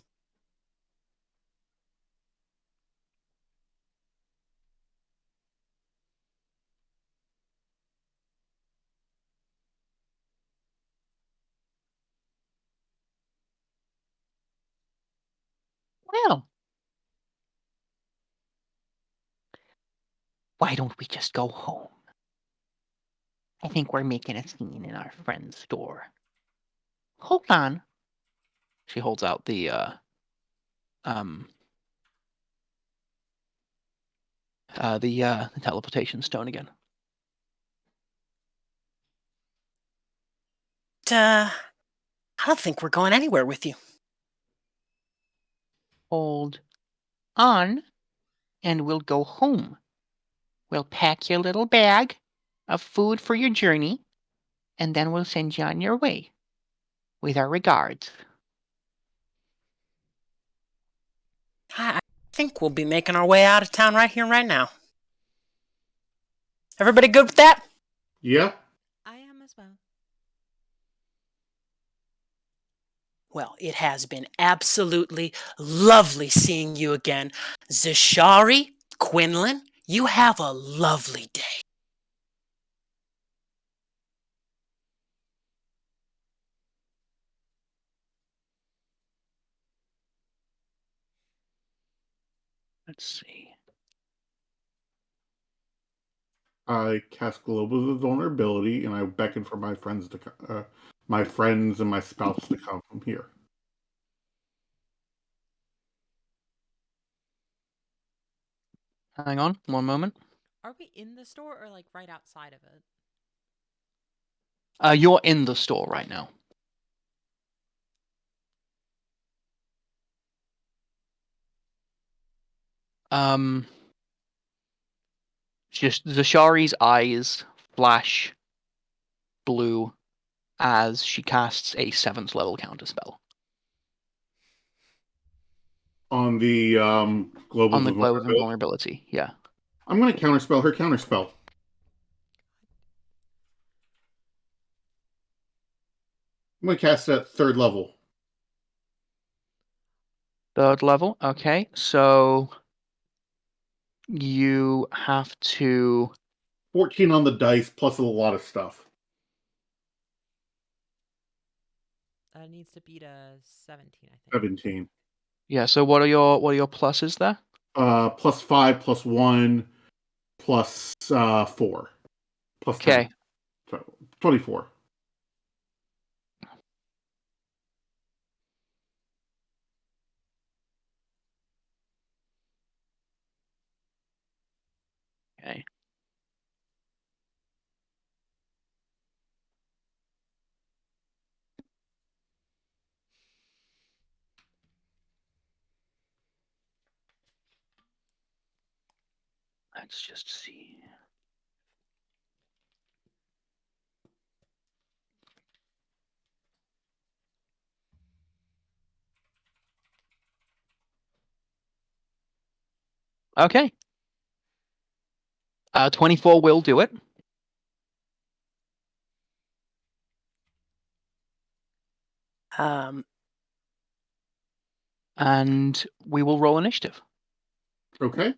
Well, why don't we just go home? I think we're making a scene in our friend's door. Hold on. She holds out the teleportation stone again. I don't think we're going anywhere with you. Hold on, and we'll go home. We'll pack your little bag of food for your journey, and then we'll send you on your way. With our regards. I think we'll be making our way out of town right here, right now. Everybody good with that? Yeah. I am as well. Well, it has been absolutely lovely seeing you again. Zashari, Quinlan, you have a lovely day. Let's see. I cast Global Vulnerability, and I beckon for my friends my friends and my spouse to come from here. Hang on, one moment. Are we in the store or like right outside of it? You're in the store right now. Just Zashari's eyes flash blue as she casts a 7th level counterspell On the Global on the globe of Vulnerability, invulnerability. Yeah. I'm going to counterspell her counterspell. I'm going to cast it at 3rd level. 3rd level. Okay, so you have to 14 on the dice plus a lot of stuff. Needs to beat a 17, I think. 17. Yeah, so what are your pluses there? Plus 5 plus 1 plus 4 plus 10. Okay. So 24. Okay. Let's just see. Okay. 24 will do it. And we will roll initiative. Okay.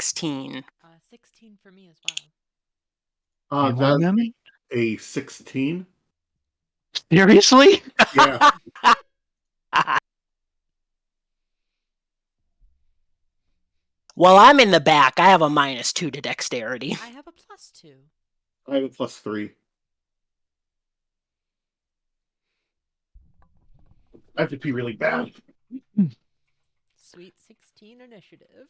16. 16 for me as well. You want That's them? a 16. Seriously? Yeah. Well, I'm in the back. I have a -2 to dexterity. I have a +2. I have a +3. I have to pee really bad. Sweet 16 initiative.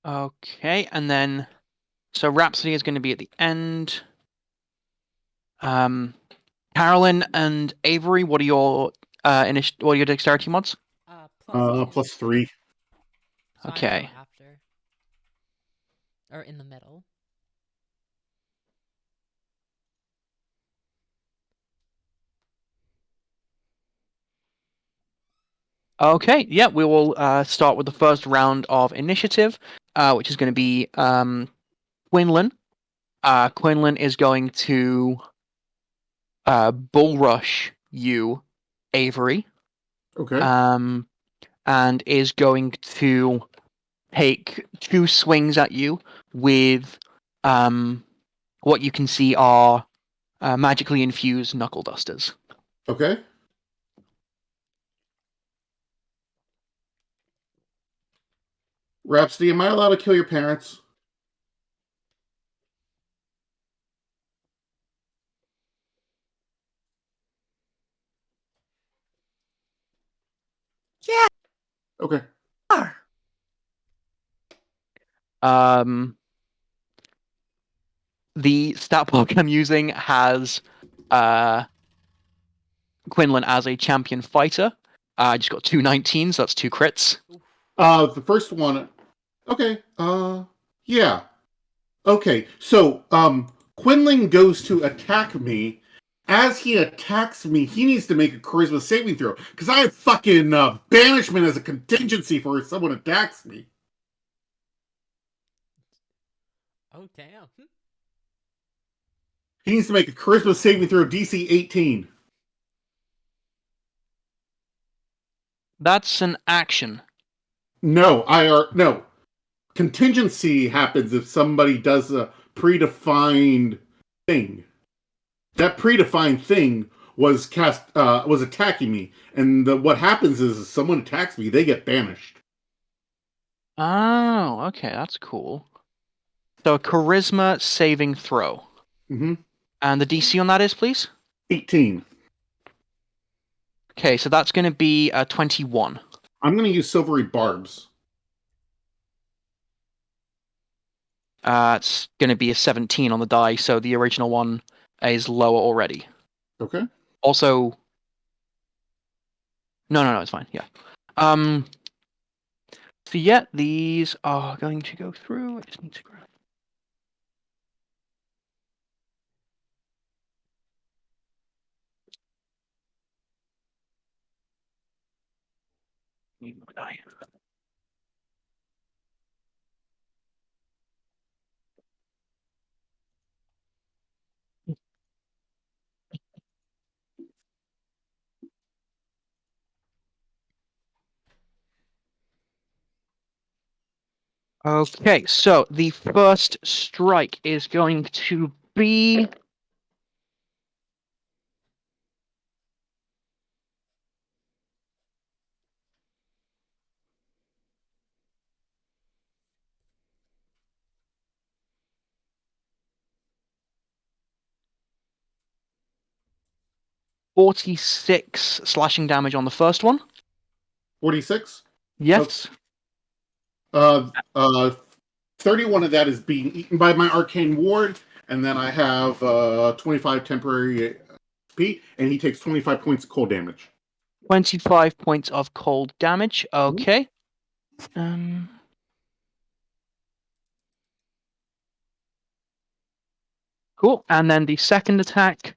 Okay, and then so Rhapsody is going to be at the end. Carolyn and Avery, what are your what are your dexterity mods? +2. +3. So I'm Okay. go after. Or in the middle. Okay, yeah, we will start with the first round of initiative, which is going to be Quinlan. Quinlan is going to bull rush you, Avery, Okay. and is going to take 2 swings at you with what you can see are magically infused knuckle dusters. Okay. Rhapsody, am I allowed to kill your parents? Yeah. Okay. The stat block I'm using has Quinlan as a champion fighter. I just got 2 19s, so that's 2 crits. The first one. Okay. Yeah. Okay. So, Quinlan goes to attack me. As he attacks me, he needs to make a charisma saving throw because I have fucking banishment as a contingency for if someone attacks me. Oh, damn. He needs to make a charisma saving throw DC 18. That's an action. No. Contingency happens if somebody does a predefined thing. That predefined thing was attacking me, and what happens is if someone attacks me, they get banished. Oh, okay, that's cool. So a charisma saving throw. Mm-hmm. And the DC on that is, please? 18. Okay, so that's going to be 21. I'm going to use silvery barbs. It's going to be a 17 on the die, so the original one is lower already. Okay. Also, no, it's fine. Yeah. So yeah, these are going to go through. I just need to grab. Need more die. Okay, so the first strike is going to be 46 slashing damage on the first one. 46. Yes. Okay. 31 of that is being eaten by my arcane ward, and then I have 25 temporary P, and he takes 25 points of cold damage. 25 points of cold damage. Okay. Cool. And then the second attack.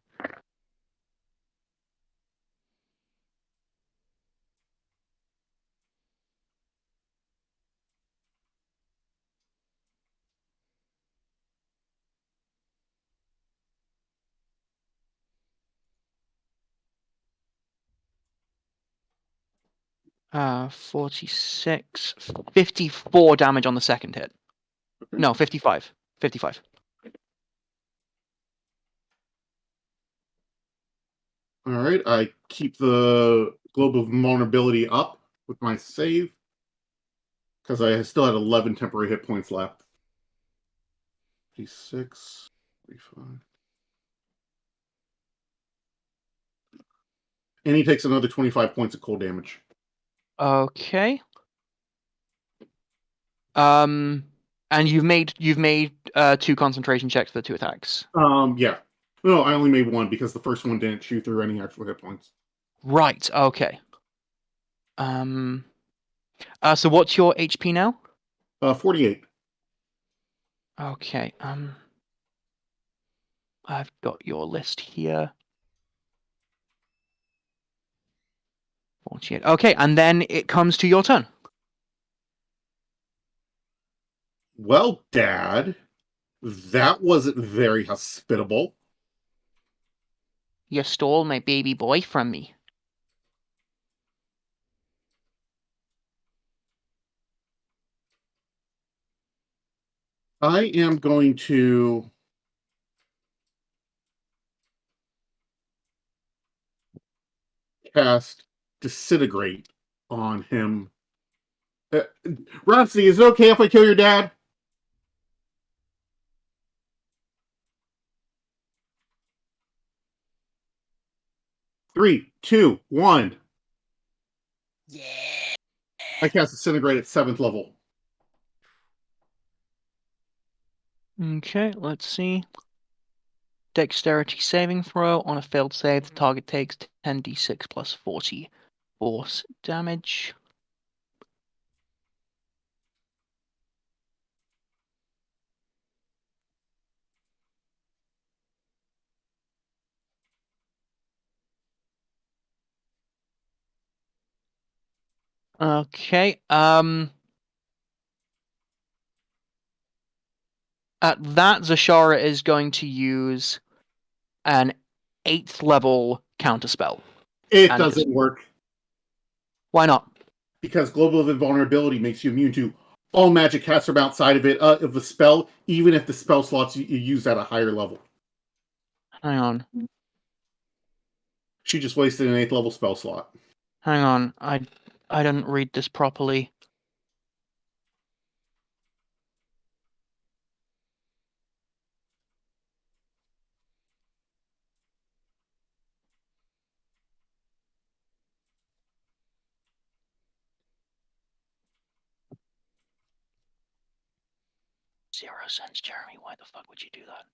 Uh, 46, 54 damage on the second hit. No, 55. 55. All right, I keep the globe of vulnerability up with my save because I still had 11 temporary hit points left. 56, 35. And he takes another 25 points of cold damage. Okay. And you've made 2 concentration checks for the 2 attacks. Yeah. No, I only made one because the first one didn't chew through any actual hit points. Right. Okay. So what's your HP now? 48. Okay. I've got your list here. 48. Okay, and then it comes to your turn. Well, Dad, that wasn't very hospitable. You stole my baby boy from me. I am going to cast Disintegrate on him. Rhapsody, is it okay if I kill your dad? Three, two, one. Yeah. I cast Disintegrate at 7th level. Okay, let's see. Dexterity saving throw. On a failed save, the target takes 10d6 plus 40 force damage. Okay, at that, Zashara is going to use an 8th level counterspell. It And doesn't work why not? because Global of Invulnerability makes you immune to all magic cast from outside of it of the spell, even if the spell slots you use at a higher level. Hang on. She just wasted an 8th level spell slot. Hang on. I didn't read this properly. $0 Jeremy. Why the fuck would you do that?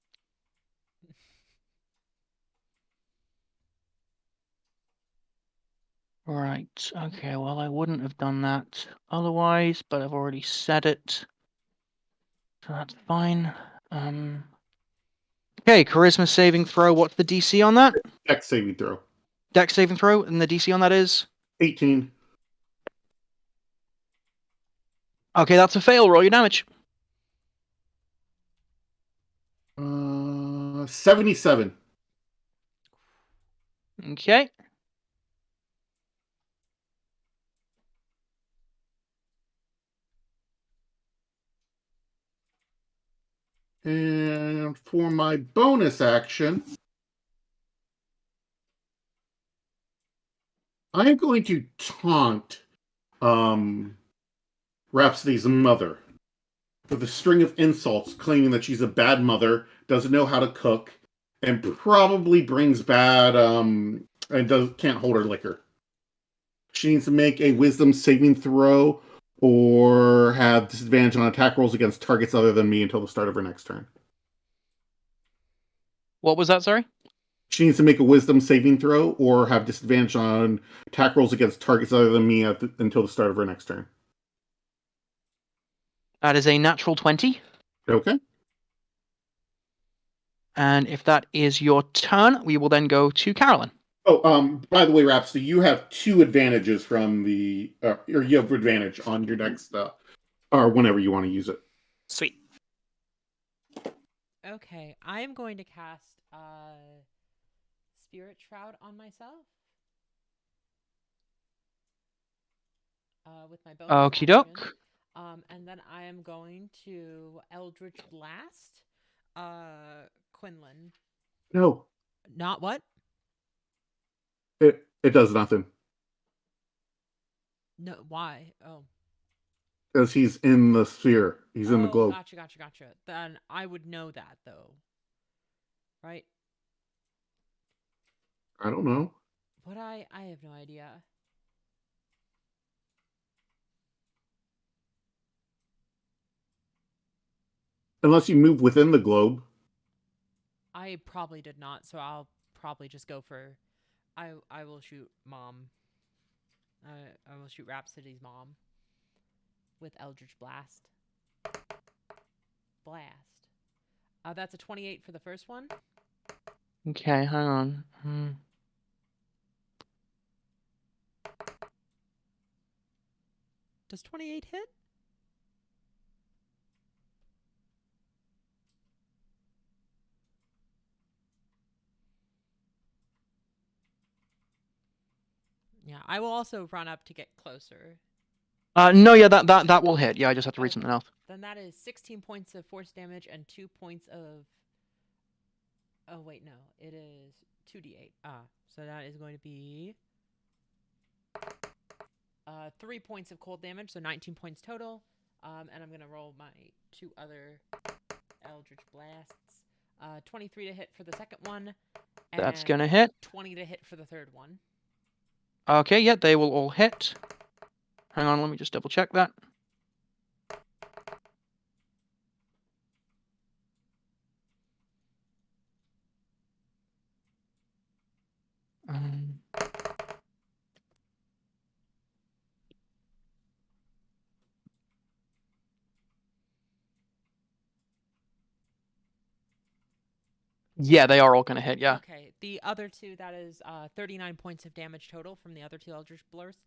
Right, okay, well, I wouldn't have done that otherwise, but I've already said it. So that's fine. Okay, charisma saving throw. What's the DC on that? Dex saving throw. Dex saving throw, and the DC on that is? 18. Okay, that's a fail. Roll your damage. 77. Okay. And for my bonus action, I am going to taunt Rhapsody's mother with a string of insults, claiming that she's a bad mother, doesn't know how to cook, and probably brings bad and can't hold her liquor. She needs to make a wisdom saving throw or have disadvantage on attack rolls against targets other than me until the start of her next turn. What was that, sorry? She needs to make a wisdom saving throw or have disadvantage on attack rolls against targets other than me until the start of her next turn. That is a natural 20. Okay. And if that is your turn, we will then go to Carolyn. Oh, by the way, Rhapsody, you have 2 advantages from the, or you have advantage on your next, or whenever you want to use it. Sweet. Okay, I am going to cast Spirit Shroud on myself. With my bonus Okie doke. action. And then I am going to Eldritch Blast Quinlan. No, Not what? it does nothing. No, why? Oh. Because he's in the sphere. He's in the globe. Gotcha. Then I would know that, though. Right? I don't know. Would I? I have no idea. Unless you move within the globe. I probably did not, so I'll probably just go for... I will shoot Mom. I will shoot Rhapsody's mom. With Eldritch Blast. That's a 28 for the first one. Okay, hang on. Does 28 hit? Yeah, I will also run up to get closer. No, yeah, that will hit. Yeah, I just have to read something else. Then that is 16 points of force damage and 2 points of... Oh, wait, no. It is 2d8. So that is going to be... 3 points of cold damage, so 19 points total. And I'm going to roll my 2 other Eldritch Blasts. 23 to hit for the second one. That's going to hit. 20 to hit for the third one. Okay, yeah, they will all hit. Hang on, let me just double check that. Yeah, they are all going to hit, yeah. Okay, the other 2, that is 39 points of damage total from the other 2 Eldritch Blasts.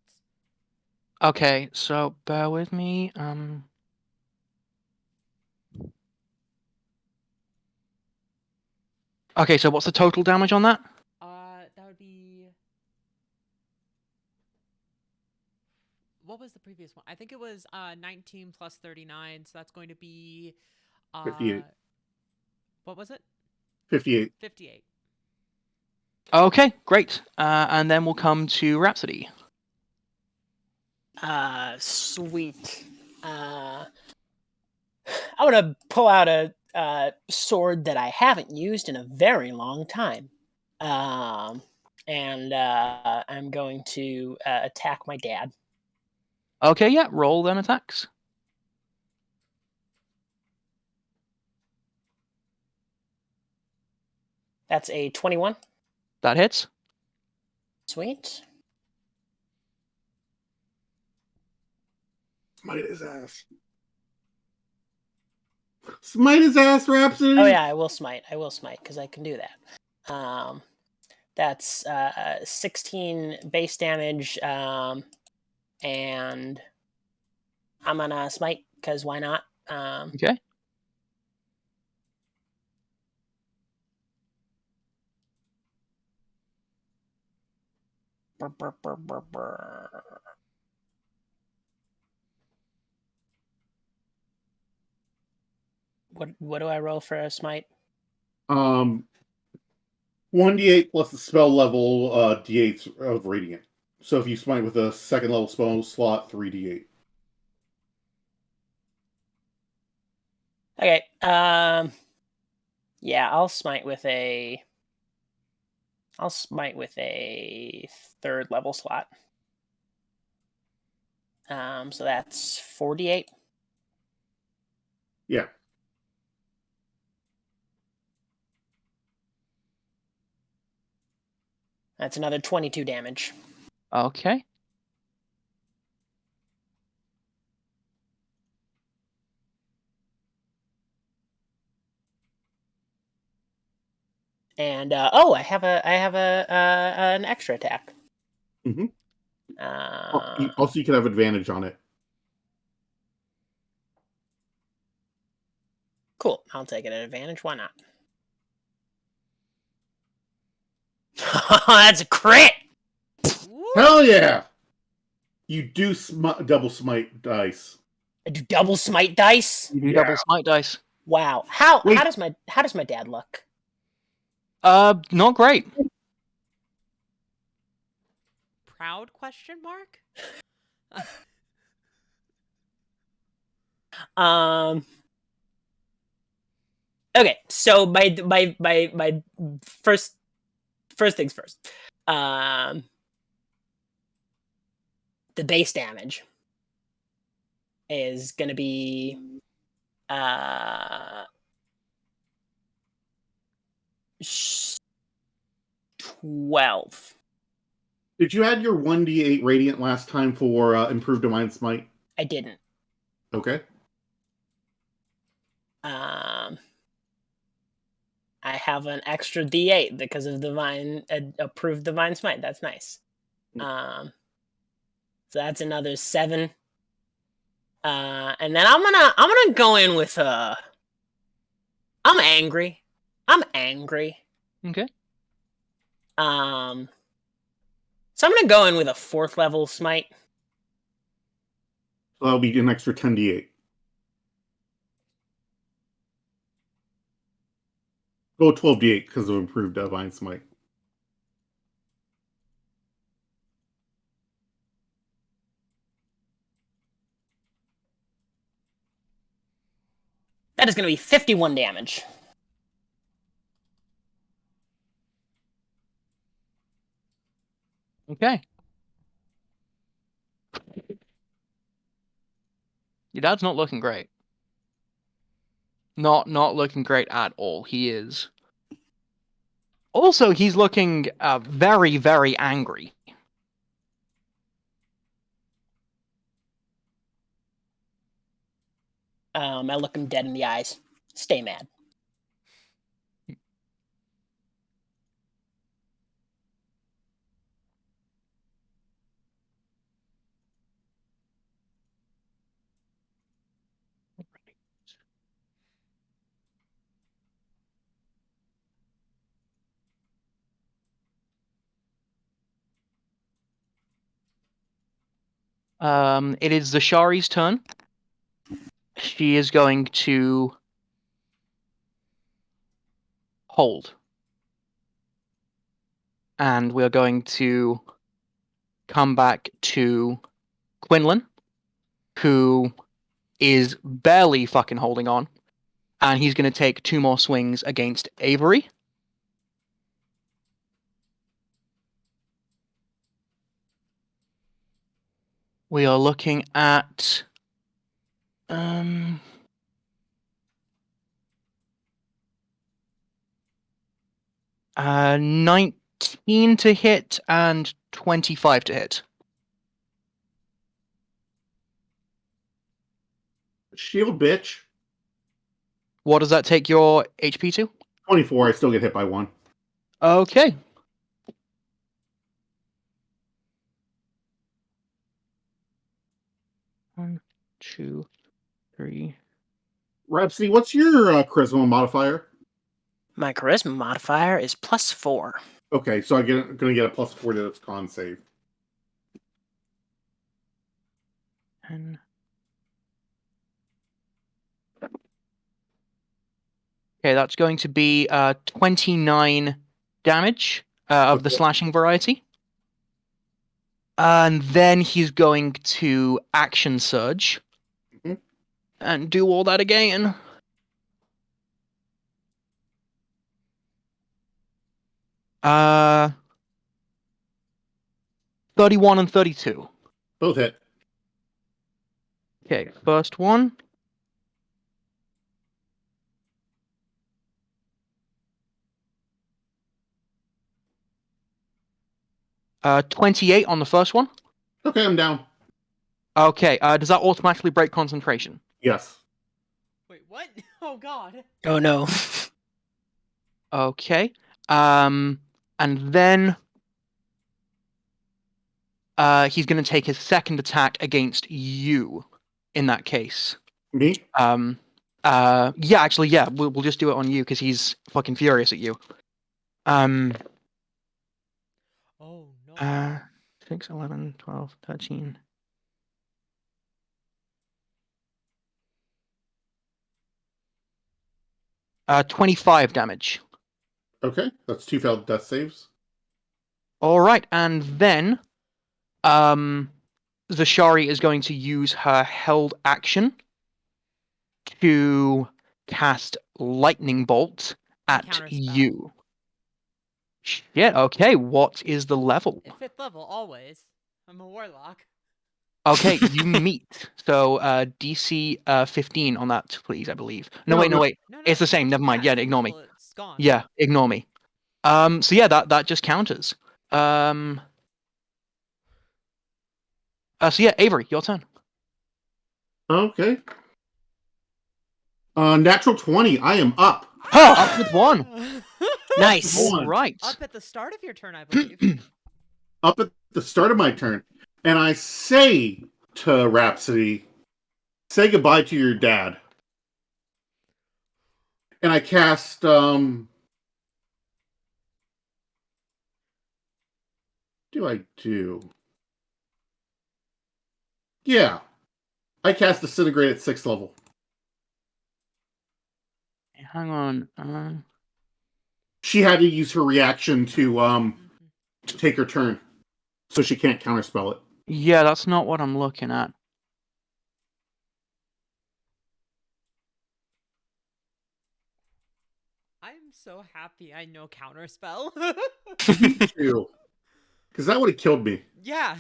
Okay, so bear with me. Okay, so what's the total damage on that? That would be... What was the previous one? I think it was 19 plus 39, so that's going to be... 58. What was it? 58. 58. Okay, great. And then we'll come to Rhapsody. Sweet. I'm gonna pull out a sword that I haven't used in a very long time. And I'm going to attack my dad. Okay, yeah, roll them attacks. That's a 21. That hits. Sweet. Smite his ass. Smite his ass, Rhapsody! Oh yeah, I will smite, because I can do that. That's 16 base damage, and I'm gonna smite, because why not? Okay. What do I roll for a smite? 1d8 plus the spell level d8 of Radiant. So if you smite with a second level spell slot, 3d8. Okay. Yeah, I'll smite with a third level slot. So that's 48. Yeah. That's another 22 damage. Okay. And I have an extra attack. Mhm. Uh, Also, you can have advantage on it. Cool. I'll take it at advantage. Why not? That's a crit. Woo! Hell yeah! You do double smite dice. I do double smite dice. You do Yeah. double smite dice. Wow. How Wait. does my dad look? Not great. Proud question mark? Okay, so my first things first. The base damage is gonna be 12. Did you add your 1d8 radiant last time for improved divine smite? I didn't. Okay. I have an extra D8 because of approved divine smite. That's nice. So that's another 7. And then I'm gonna go in with I'm angry. I'm angry. Okay. So I'm gonna go in with a 4th level smite. So that'll be an extra 10d8. Go 12d8 because of improved divine smite. That is gonna be 51 damage. Okay. Your dad's not looking great. Not looking great at all. He is. Also, he's looking very, very angry. I look him dead in the eyes. Stay mad. It is Zashari's turn. She is going to hold. And we're going to come back to Quinlan, who is barely fucking holding on. And he's going to take 2 more swings against Avery. We are looking at 19 to hit and 25 to hit. Shield, bitch. What does that take your HP to? 24, I still get hit by 1. Okay. One, 2, 3. Rhapsody, what's your charisma modifier? My charisma modifier is +4. Okay, so I'm going to get a +4 to its con save. 10. Okay, that's going to be 29 damage of the slashing variety. And then he's going to action surge and do all that again. Uh, 31 and 32. Both hit. Okay, first one. 28 on the first one. Okay, I'm down. Okay. Does that automatically break concentration? Yes. Wait, what? Oh God. Oh no. Okay. And then he's going to take his second attack against you. In that case. Me? Yeah, actually, yeah. We'll just do it on you because he's fucking furious at you. Oh no. 6, 11, 12, 13. Uh, 25 damage. Okay, that's 2 failed death saves. All right, and then, Zashari is going to use her held action to cast lightning bolt at Counterspell. you. Shit. Okay, what is the level? 5th level, always. I'm a warlock. Okay, you meet. So DC 15 on that, please. I believe. No, No, wait. No, It's the same. Never mind. Yeah, 5th ignore me. level, it's gone. Yeah, ignore me. So yeah, that just counters. So yeah, Avery, your turn. Okay. Natural 20. I am up. Up with one. Nice. All One. right. Up at the start of your turn, I believe. Up at the start of my turn. And I say to Rhapsody, say goodbye to your dad. And I cast do? Yeah. I cast Disintegrate at 6th level. Hang on. She had to use her reaction to take her turn. So she can't counterspell it. Yeah, that's not what I'm looking at. I'm so happy I know counterspell. Me too. Because that would have killed me. Yeah.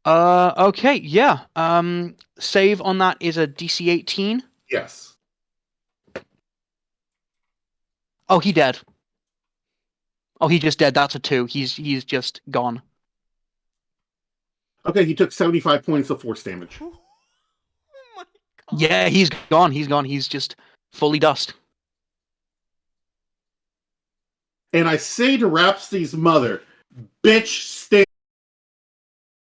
Okay, yeah. Save on that is a DC 18. Yes. Oh, he dead. Oh, he just dead. That's a 2. He's just gone. Okay, he took 75 points of force damage. Oh my God. Yeah, he's gone. He's just fully dust. And I say to Rhapsody's mother, bitch, stay